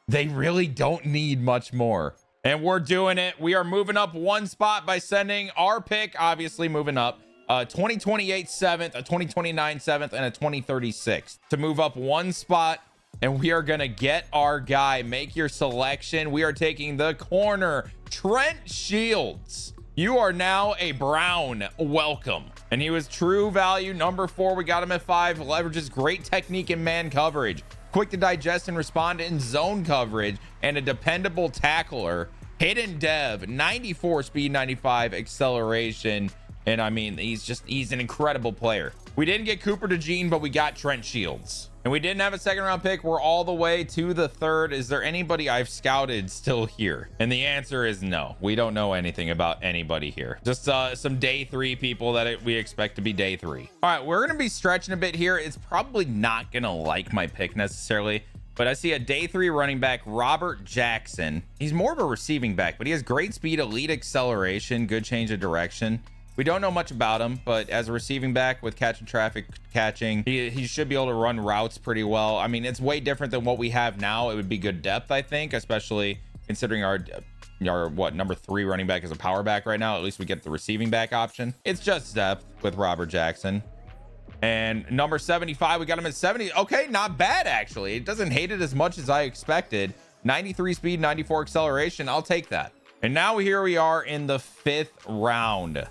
They really don't need much more. And we're doing it. We are moving up 1 spot by sending our pick, obviously moving up, 2028 7th, a 2029 7th, and a 2036 to move up 1 spot. And we are going to get our guy. Make your selection. We are taking the corner, Trent Shields. You are now a Brown. Welcome. And he was true value number 4. We got him at 5. Leverages great technique in man coverage, quick to digest and respond in zone coverage, and a dependable tackler. Hidden dev, 94 speed, 95 acceleration. And I mean, he's an incredible player. We didn't get Cooper DeJean, but we got Trent Shields. And we didn't have a 2nd round pick. We're all the way to the 3rd. Is there anybody I've scouted still here? And the answer is no. We don't know anything about anybody here. Just some day 3 people that we expect to be day 3. All right, we're going to be stretching a bit here. It's probably not going to like my pick necessarily, but I see a day 3 running back, Robert Jackson. He's more of a receiving back, but he has great speed, elite acceleration, good change of direction. We don't know much about him, but as a receiving back with catching traffic, he should be able to run routes pretty well. I mean, it's way different than what we have now. It would be good depth, I think, especially considering our number 3 running back is a power back right now. At least we get the receiving back option. It's just depth with Robert Jackson. And number 75, we got him at 70. Okay, not bad, actually. It doesn't hate it as much as I expected. 93 speed, 94 acceleration. I'll take that. And now here we are in the 5th round.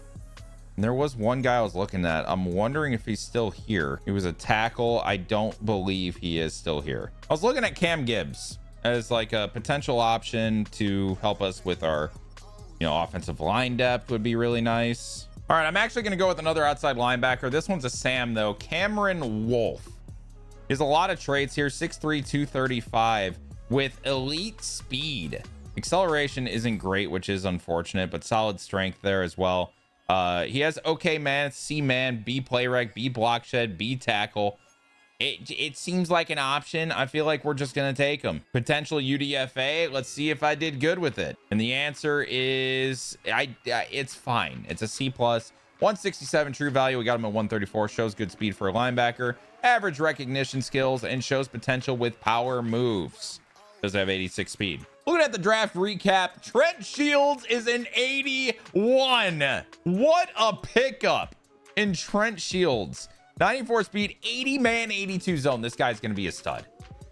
And there was one guy I was looking at. I'm wondering if he's still here. He was a tackle. I don't believe he is still here. I was looking at Cam Gibbs as like a potential option to help us with our, offensive line depth would be really nice. All right, I'm actually going to go with another outside linebacker. This one's a Sam, though. Cameron Wolf. He has a lot of traits here. 6'3", 235 with elite speed. Acceleration isn't great, which is unfortunate, but solid strength there as well. He has okay man, C man, B play rec, B block shed, B tackle. It seems like an option. I feel like we're just gonna take him. Potential UDFA. Let's see if I did good with it. And the answer is it's fine. It's a C plus. 167 true value. We got him at 134. Shows good speed for a linebacker. Average recognition skills and shows potential with power moves. Does have 86 speed. Looking at the draft recap, Trent Shields is an 81. What a pickup in Trent Shields. 94 speed, 80 man, 82 zone. This guy's going to be a stud.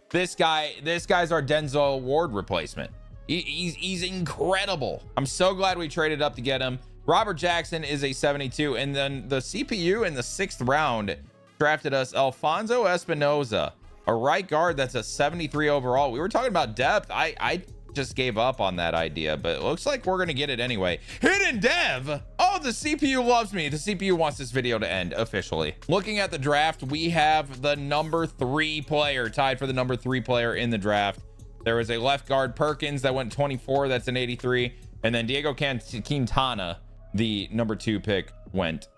This guy's our Denzel Ward replacement. He's incredible. I'm so glad we traded up to get him. Robert Jackson is a 72. And then the CPU in the 6th round drafted us Alfonso Espinoza, a right guard that's a 73 overall. We were talking about depth. I just gave up on that idea, but it looks like we're gonna get it anyway. Hidden dev. Oh, the CPU loves me. The CPU wants this video to end officially. Looking at the draft, we have the number 3 player tied for the number 3 player in the draft. There was a left guard Perkins that went 24. That's an 83. And then Diego Quintana, the number 2 pick, went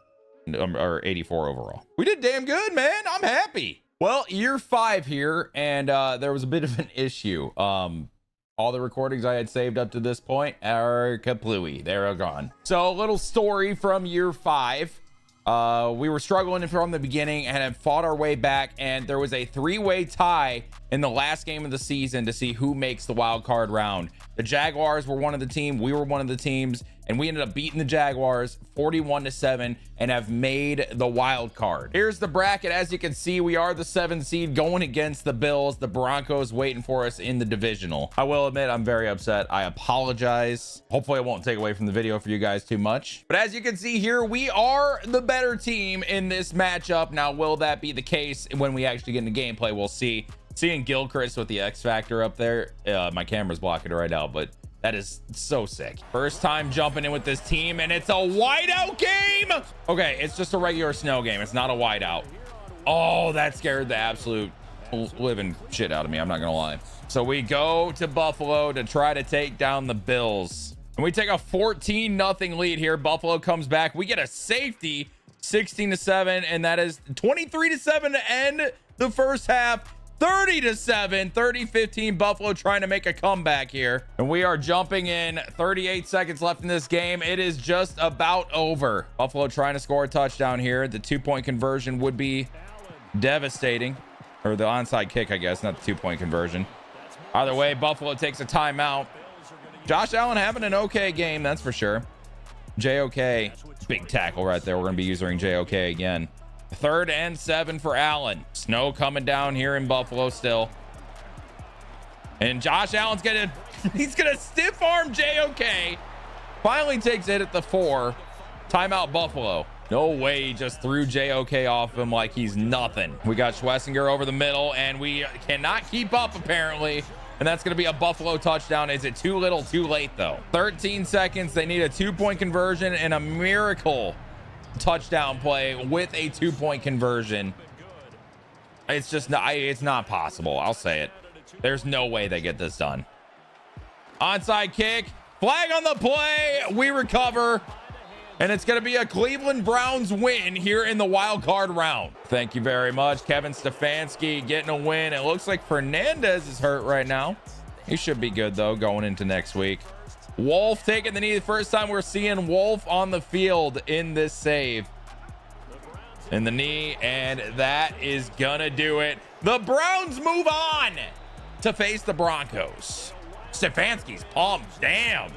84 overall. We did damn good, man. I'm happy. Well, year 5 here, and there was a bit of an issue. All the recordings I had saved up to this point are kaplooey. They're gone. So a little story from year 5. We were struggling from the beginning and had fought our way back, and there was a 3-way tie in the last game of the season to see who makes the wild card round. The Jaguars were one of the team. We were one of the teams, and we ended up beating the Jaguars 41-7 and have made the wild card. Here's the bracket. As you can see, we are the 7th seed going against the Bills. The Broncos waiting for us in the divisional. I will admit I'm very upset. I apologize. Hopefully it won't take away from the video for you guys too much. But as you can see here, we are the better team in this matchup. Now, will that be the case when we actually get into gameplay? We'll see. Seeing Gilchrist with the X Factor up there, my camera's blocking it right now, but that is so sick. First time jumping in with this team, and it's a whiteout game. Okay, it's just a regular snow game. It's not a whiteout. Oh, that scared the absolute living shit out of me. I'm not gonna lie. So we go to Buffalo to try to take down the Bills. And we take a 14-0 lead here. Buffalo comes back. We get a safety, 16-7, and that is 23-7 to end the first half. 30-7, 30-15. Buffalo trying to make a comeback here. And we are jumping in. 38 seconds left in this game. It is just about over. Buffalo trying to score a touchdown here. The 2-point conversion would be devastating. Or the onside kick, I guess, not the 2-point conversion. Either way, Buffalo takes a timeout. Josh Allen having an okay game, that's for sure. JOK, big tackle right there. We're going to be using JOK again. 3rd and 7 for Allen. Snow coming down here in Buffalo still. And Josh Allen's he's gonna stiff arm JOK. Finally takes it at the 4. Timeout Buffalo. No way he just threw JOK off him like he's nothing. We got Schlesinger over the middle, and we cannot keep up apparently. And that's going to be a Buffalo touchdown. Is it too little, too late though? 13 seconds. They need a 2-point conversion and a miracle touchdown play with a 2-point conversion. It's just not, it's not possible. I'll say it. There's no way they get this done. Onside kick, flag on the play. We recover. And it's going to be a Cleveland Browns win here in the wild card round. Thank you very much. Kevin Stefanski getting a win. It looks like Fernandez is hurt right now. He should be good, though, going into next week. Wolf taking the knee. The first time we're seeing Wolf on the field in this save. In the knee, and that is going to do it. The Browns move on to face the Broncos. Stefanski's pumped. Damn.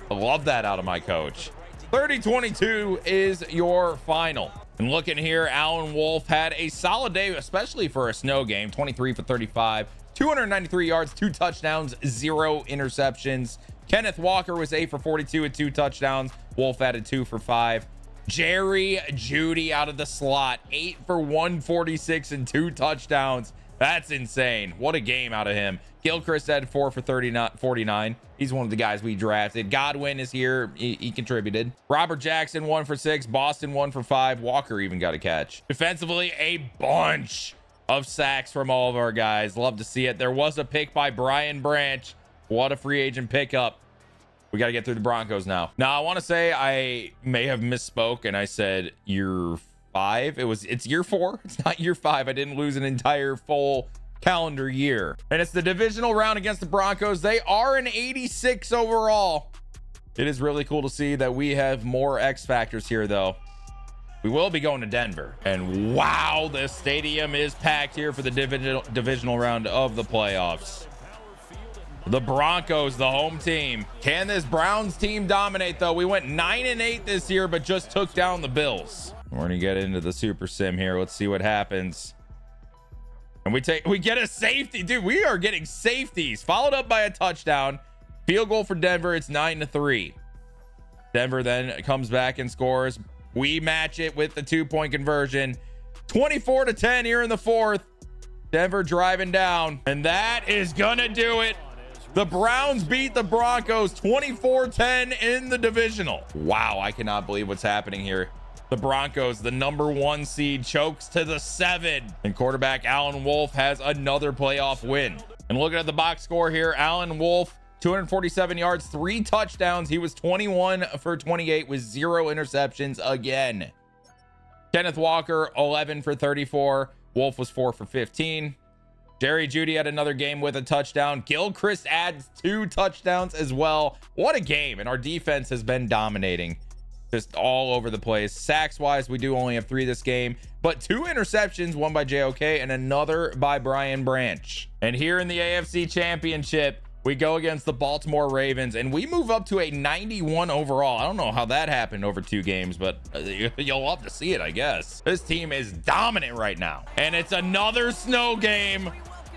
I love that out of my coach. 30-22 is your final. And looking here, Alan Wolf had a solid day, especially for a snow game. 23 for 35, 293 yards, 2 touchdowns, 0 interceptions. Kenneth Walker was 8 for 42 with 2 touchdowns. Wolf added 2 for 5. Jerry Jeudy out of the slot, 8 for 146 and 2 touchdowns. That's insane. What a game out of him. Gilchrist had 4 for 49. He's one of the guys we drafted. Godwin is here. He contributed. Robert Jackson, 1 for 6. Boston, 1 for 5. Walker even got a catch. Defensively, a bunch of sacks from all of our guys. Love to see it. There was a pick by Brian Branch. What a free agent pickup. We got to get through the Broncos now. Now, I want to say I may have misspoke and I said year 5. It's year 4. It's not year 5. I didn't lose an entire full calendar year. And it's the divisional round against the Broncos. They are an 86 overall. It is really cool to see that we have more X factors here, though. We will be going to Denver. And wow, the stadium is packed here for the divisional round of the playoffs. The Broncos, the home team. Can this Browns team dominate, though? We went 9-8 this year, but just took down the Bills. We're going to get into the Super Sim here. Let's see what happens. And we get a safety. Dude, we are getting safeties. Followed up by a touchdown. Field goal for Denver. It's 9-3. Denver then comes back and scores. We match it with the 2-point conversion. 24-10 here in the 4th. Denver driving down. And that is going to do it. The Browns beat the Broncos 24-10 in the divisional. Wow, I cannot believe what's happening here. The Broncos, the #1 seed, chokes to the 7. And quarterback Alan Wolf has another playoff win. And looking at the box score here, Alan Wolf, 247 yards, 3 touchdowns. He was 21 for 28 with 0 interceptions again. Kenneth Walker, 11 for 34. Wolf was 4 for 15. Jerry Jeudy had another game with a touchdown. Gilchrist adds 2 touchdowns as well. What a game. And our defense has been dominating. Just all over the place. Sacks wise, we do only have 3 this game, but 2 interceptions, one by JOK and another by Brian Branch. And here in the AFC Championship, we go against the Baltimore Ravens and we move up to a 91 overall. I don't know how that happened over 2 games, but you'll love to see it, I guess. This team is dominant right now. And it's another snow game.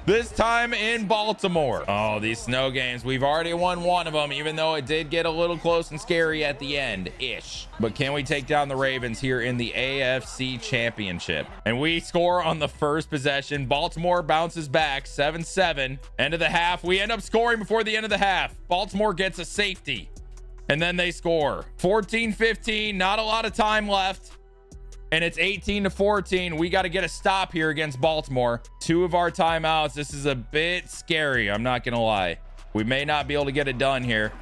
This time in Baltimore. Oh, these snow games. We've already won one of them, even though it did get a little close and scary at the end-ish. But can we take down the Ravens here in the AFC Championship? And we score on the first possession. Baltimore bounces back, 7-7. End of the half. We end up scoring before the end of the half. Baltimore gets a safety. And then they score. 14-15. Not a lot of time left. And it's 18-14. We got to get a stop here against Baltimore. 2 of our timeouts. This is a bit scary. I'm not going to lie. We may not be able to get it done here.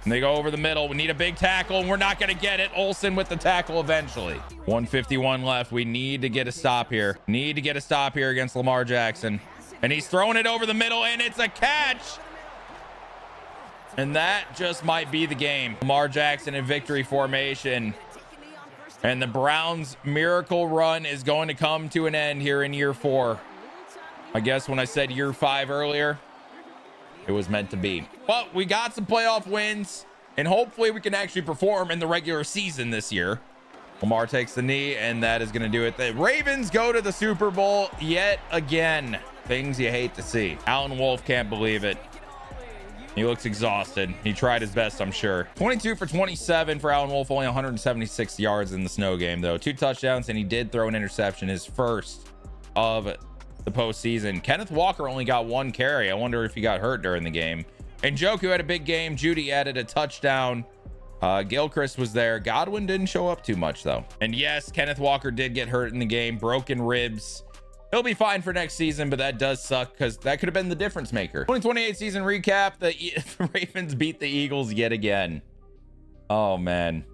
And they go over the middle. We need a big tackle, and we're not going to get it. Olsen with the tackle eventually. 151 left. We need to get a stop here. Need to get a stop here against Lamar Jackson. And he's throwing it over the middle, and it's a catch. And that just might be the game. Lamar Jackson in victory formation. And the Browns' miracle run is going to come to an end here in year 4. I guess when I said year 5 earlier, it was meant to be. But we got some playoff wins, and hopefully we can actually perform in the regular season this year. Lamar takes the knee, and that is going to do it. The Ravens go to the Super Bowl yet again. Things you hate to see. Alan Wolf can't believe it. He looks exhausted. He tried his best, I'm sure. 22 for 27 for Alan Wolf, only 176 yards in the snow game, though. 2 touchdowns, and he did throw an interception, his first of the postseason. Kenneth Walker only got 1 carry. I wonder if he got hurt during the game. And Njoku had a big game. Judy added a touchdown. Gilchrist was there. Godwin didn't show up too much, though. And yes, Kenneth Walker did get hurt in the game. Broken ribs. He'll be fine for next season, but that does suck because that could have been the difference maker. 2028 season recap. The Ravens beat the Eagles yet again. Oh, man.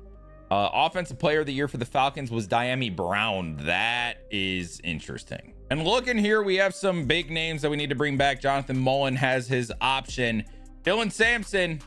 Offensive player of the year for the Falcons was Diami Brown. That is interesting. And looking here, we have some big names that we need to bring back. Jonathan Mullen has his option. Dylan Sampson.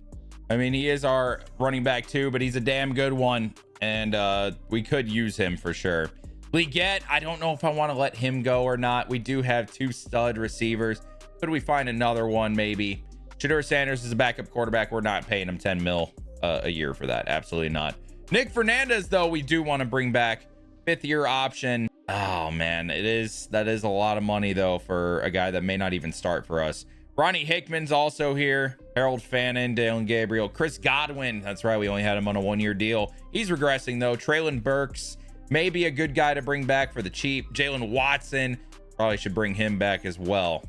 I mean, he is our running back too, but he's a damn good one. And we could use him for sure. Leggett, I don't know if I want to let him go or not. We do have 2 stud receivers. Could we find another one maybe? Shedeur Sanders is a backup quarterback. We're not paying him 10 mil a year for that. Absolutely not. Nick Fernandez, though, we do want to bring back. 5th-year option. Oh, man. That is a lot of money, though, for a guy that may not even start for us. Ronnie Hickman's also here. Harold Fannin, Dalen Gabriel. Chris Godwin. That's right. We only had him on a 1-year deal. He's regressing, though. Traylon Burks. Maybe a good guy to bring back for the cheap. Jalen Watson. Probably should bring him back as well.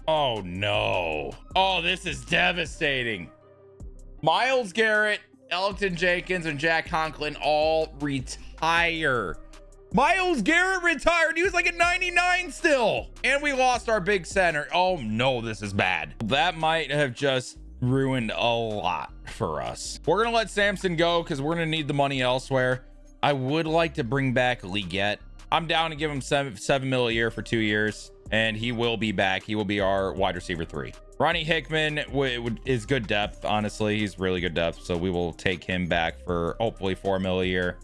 Oh, no. Oh, this is devastating. Myles Garrett, Elton Jenkins, and Jack Conklin all retire. Myles Garrett retired. He was like a 99 still. And we lost our big center. Oh, no, this is bad. That might have just ruined a lot for us. We're going to let Sampson go because we're going to need the money elsewhere. I would like to bring back Leggett. I'm down to give him 7 mil a year for 2 years, and he will be back. He will be our wide receiver 3. Ronnie Hickman is good depth. Honestly, he's really good depth. So we will take him back for hopefully 4 mil a year.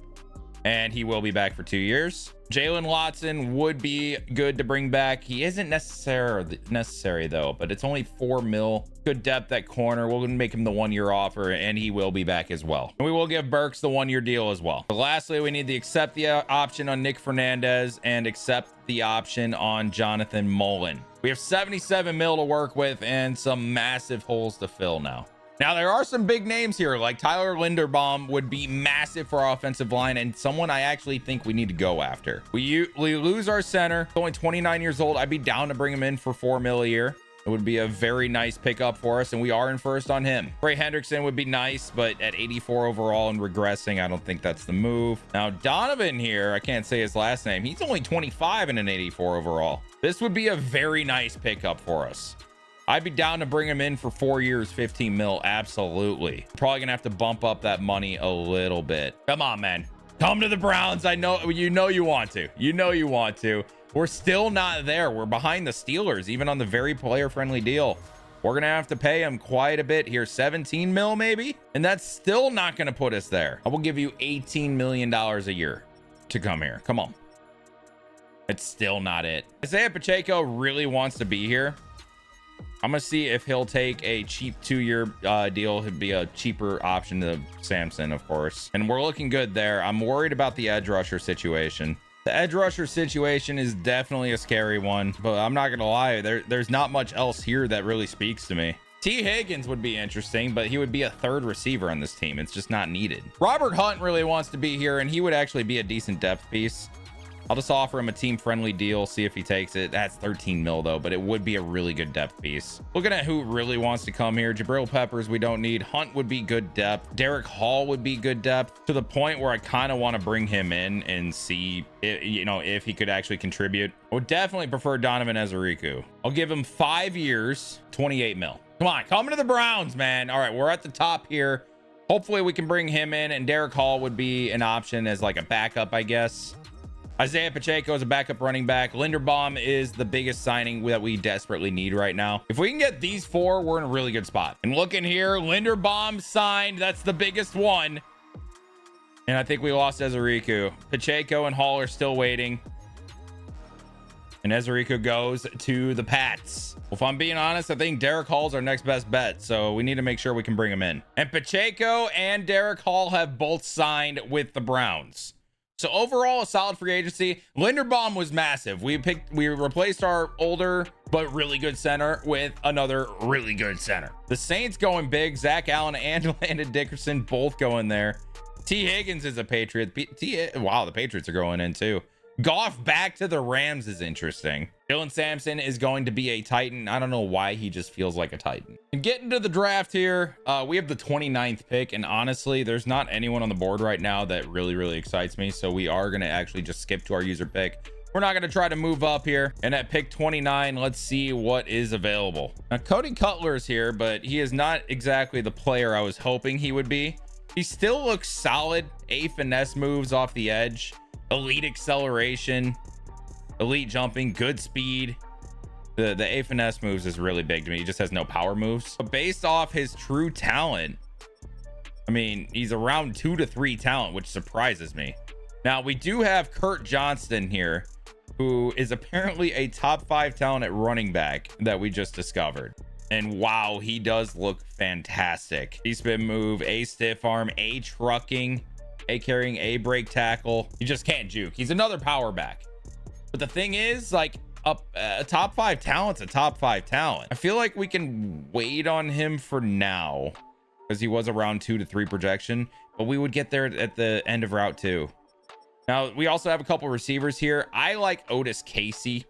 And he will be back for 2 years. Jalen Watson would be good to bring back. He isn't necessary though, but it's only 4 mil. Good depth at corner. We'll make him the 1-year offer, and he will be back as well. And we will give Burks the 1-year deal as well. But lastly, we need to accept the option on Nick Fernandez and accept the option on Jonathan Mullen. We have 77 mil to work with and some massive holes to fill now. Now, there are some big names here, like Tyler Linderbaum would be massive for our offensive line and someone I actually think we need to go after. We lose our center, only 29 years old. I'd be down to bring him in for 4 mil a year. It would be a very nice pickup for us, and we are in first on him. Trey Hendrickson would be nice, but at 84 overall and regressing, I don't think that's the move. Now, Donovan here, I can't say his last name. He's only 25 and an 84 overall. This would be a very nice pickup for us. I'd be down to bring him in for 4 years, 15 mil. Absolutely. Probably gonna have to bump up that money a little bit. Come on, man. Come to the Browns. I know you want to. You know you want to. We're still not there. We're behind the Steelers, even on the very player-friendly deal. We're gonna have to pay him quite a bit here. 17 mil maybe, and that's still not gonna put us there. I will give you $18 million a year to come here. Come on. It's still not it. Isaiah Pacheco really wants to be here. I'm gonna see if he'll take a cheap 2-year deal. It'd be a cheaper option to Sampson, of course. And we're looking good there. I'm worried about the edge rusher situation. The edge rusher situation is definitely a scary one, but I'm not gonna lie, there's not much else here that really speaks to me. T. Higgins would be interesting, but he would be a 3rd receiver on this team. It's just not needed. Robert Hunt really wants to be here, and he would actually be a decent depth piece. I'll just offer him a team-friendly deal, see if he takes it. That's 13 mil, though, but it would be a really good depth piece. Looking at who really wants to come here, Jabril Peppers, we don't need. Hunt would be good depth. Derek Hall would be good depth, to the point where I kind of want to bring him in and see, if he could actually contribute. I would definitely prefer Donovan Ezeriku. I'll give him 5 years, 28 mil. Come on, coming to the Browns, man. All right, we're at the top here. Hopefully we can bring him in, and Derek Hall would be an option as like a backup, I guess. Isaiah Pacheco is a backup running back. Linderbaum is the biggest signing that we desperately need right now. If we can get these four, we're in a really good spot. And looking here, Linderbaum signed. That's the biggest one. And I think we lost Ezerico. Pacheco and Hall are still waiting. And Ezerico goes to the Pats. Well, if I'm being honest, I think Derek Hall's our next best bet. So we need to make sure we can bring him in. And Pacheco and Derek Hall have both signed with the Browns. So overall, a solid free agency. Linderbaum was massive. We replaced our older but really good center with another really good center. The Saints going big. Zach Allen and Landon Dickerson both going there. T. Higgins is a Patriot. Wow, the Patriots are going in too. Goff back to the Rams is interesting. Dylan Sampson is going to be a Titan. I don't know why he just feels like a Titan. And getting to the draft here, we have the 29th pick, and honestly, there's not anyone on the board right now that really excites me. So we are going to actually just skip to our user pick. We're not going to try to move up here. And at pick 29, let's see what is available. Now, Cody Cutler is here, but he is not exactly the player I was hoping he would be. He still looks solid. A finesse moves off the edge. Elite acceleration, elite jumping, good speed. The A finesse moves is really big to me. He just has no power moves. But based off his true talent, I mean, he's around 2 to 3 talent, which surprises me. Now, we do have Kurt Johnston here, who is apparently a top 5 talent at running back that we just discovered. And wow, he does look fantastic. C-spin move, A stiff arm, A trucking, A carrying, A break tackle. You just can't juke. He's another power back. But the thing is, like, a top 5 talent's a top 5 talent. I feel like we can wait on him for now because he was around 2 to 3 projection, but we would get there at the end of route 2. Now, we also have a couple receivers here. I like Otis Casey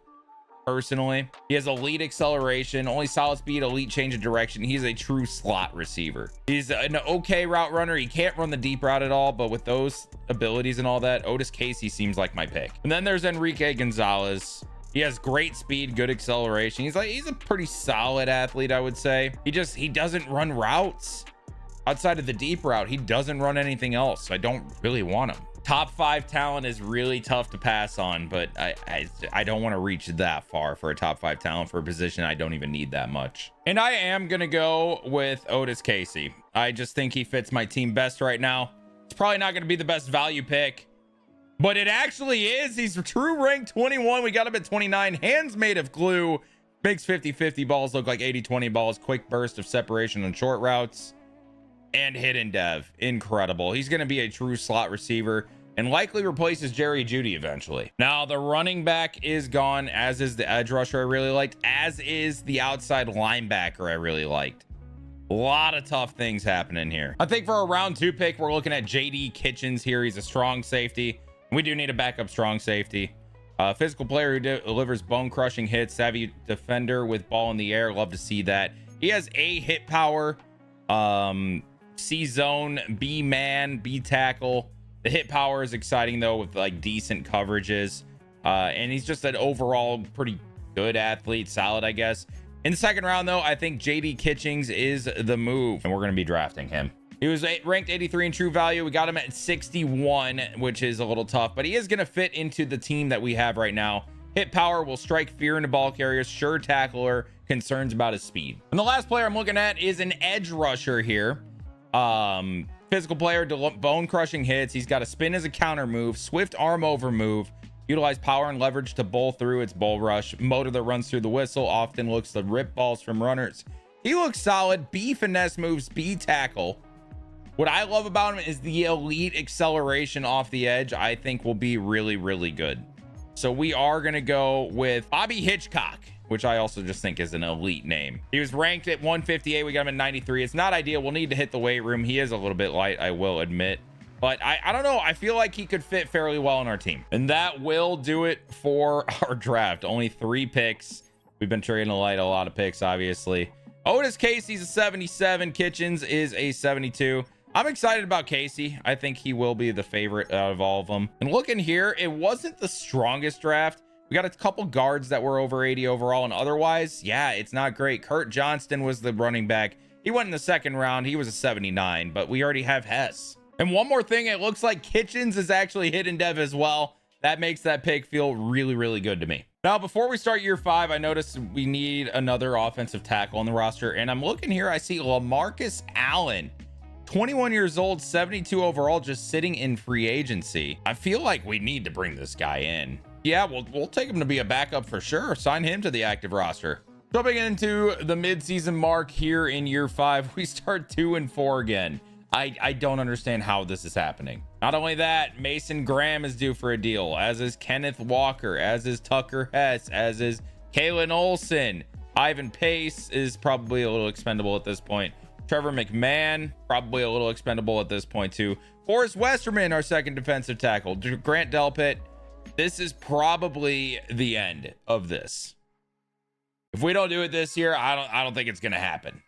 personally. He has elite acceleration, only solid speed, elite change of direction. He's a true slot receiver. He's an okay route runner. He can't run the deep route at all, but with those abilities and all that, Otis Casey seems like my pick. And then there's Enrique Gonzalez. He has great speed, good acceleration. He's a pretty solid athlete, I would say. He doesn't run routes outside of the deep route. He doesn't run anything else, so I don't really want him. Top 5 talent is really tough to pass on, but I don't want to reach that far for a top 5 talent for a position I don't even need that much. And I am going to go with Otis Casey. I just think he fits my team best right now. It's probably not going to be the best value pick, but it actually is. He's true rank 21. We got him at 29. Hands made of glue. Makes 50-50 balls look like 80-20 balls. Quick burst of separation on short routes. And hidden dev. Incredible. He's going to be a true slot receiver and likely replaces Jerry Jeudy eventually. Now, the running back is gone, as is the edge rusher I really liked, as is the outside linebacker I really liked. A lot of tough things happening here. I think for a round 2 pick, we're looking at JD Kitchens here. He's a strong safety. We do need a backup strong safety. Physical player who delivers bone-crushing hits, savvy defender with ball in the air. Love to see that. He has A hit power, C zone, B man, B tackle. The hit power is exciting though, with like decent coverages. And he's just an overall pretty good athlete, solid, I guess. In the second round though, I think JD Kitchens is the move, and we're going to be drafting him. He was ranked 83 in true value. We got him at 61, which is a little tough, but he is going to fit into the team that we have right now. Hit power, will strike fear into ball carriers, sure tackler, concerns about his speed. And the last player I'm looking at is an edge rusher here. Physical player, bone crushing hits. He's got a spin as a counter move, swift arm over move, utilize power and leverage to bowl through its bull rush, motor that runs through the whistle, often looks to rip balls from runners. He looks solid. B finesse moves, B tackle. What I love about him is the elite acceleration off the edge. I think will be really good. So we are going to go with Bobby Hitchcock, which I also just think is an elite name. He was ranked at 158. We got him at 93. It's not ideal. We'll need to hit the weight room. He is a little bit light, I will admit. But I don't know. I feel like he could fit fairly well on our team. And that will do it for our draft. Only 3 picks. We've been trading a lot of picks, obviously. Otis Casey's a 77. Kitchens is a 72. I'm excited about Casey. I think he will be the favorite out of all of them. And looking here, it wasn't the strongest draft, We got a couple guards that were over 80 overall, and otherwise, yeah, it's not great. Kurt Johnston was the running back. He went in the second round. He was a 79, but we already have Hess. And one more thing, it looks like Kitchens is actually hidden dev as well. That makes that pick feel really, really good to me. Now, before we start year 5, I noticed we need another offensive tackle on the roster, and I'm looking here. I see LaMarcus Allen, 21 years old, 72 overall, just sitting in free agency. I feel like we need to bring this guy in. Yeah, we'll take him to be a backup for sure. Sign him to the active roster. Jumping into the midseason mark here in year 5, we start 2-4 again. I don't understand how this is happening. Not only that, Mason Graham is due for a deal, as is Kenneth Walker, as is Tucker Hess, as is Kalen Olson. Ivan Pace is probably a little expendable at this point. Trevor McMahon, probably a little expendable at this point too. Forrest Westerman, our second defensive tackle. Grant Delpit. This is probably the end of this. If we don't do it this year, I don't think it's gonna happen.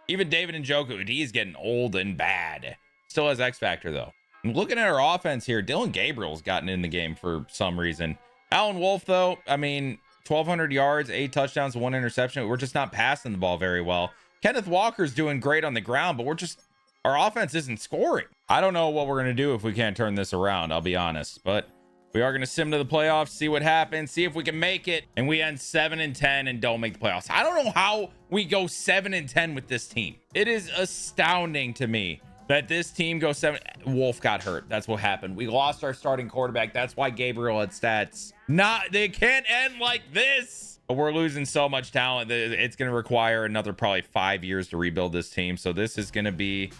Even David Njoku, he's getting old and bad. Still has X Factor though. I'm looking at our offense here. Dylan Gabriel's gotten in the game for some reason. Alan Wolf though, I mean, 1,200 yards, 8 touchdowns, 1 interception. We're just not passing the ball very well. Kenneth Walker's doing great on the ground, but our offense isn't scoring. I don't know what we're gonna do if we can't turn this around, I'll be honest, but we are going to sim to the playoffs, see what happens, see if we can make it, and we end 7-10 and don't make the playoffs. I don't know how we go 7-10 with this team. It is astounding to me that this team goes 7. Wolf got hurt. That's what happened. We lost our starting quarterback. That's why Gabriel had stats. They can't end like this. But we're losing so much talent that it's going to require another probably 5 years to rebuild this team. So this is going to be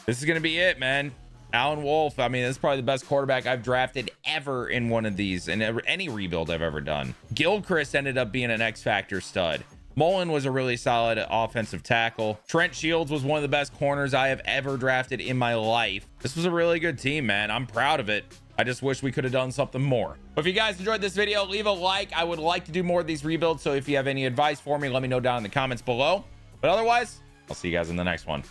it, man. Alan Wolf, I mean, this is probably the best quarterback I've drafted ever in one of these, in any rebuild I've ever done. Gilchrist ended up being an X Factor stud. Mullen was a really solid offensive tackle. Trent Shields was one of the best corners I have ever drafted in my life. This was a really good team, man. I'm proud of it. I just wish we could have done something more. But if you guys enjoyed this video, leave a like. I would like to do more of these rebuilds, so if you have any advice for me, let me know down in the comments below. But otherwise, I'll see you guys in the next one.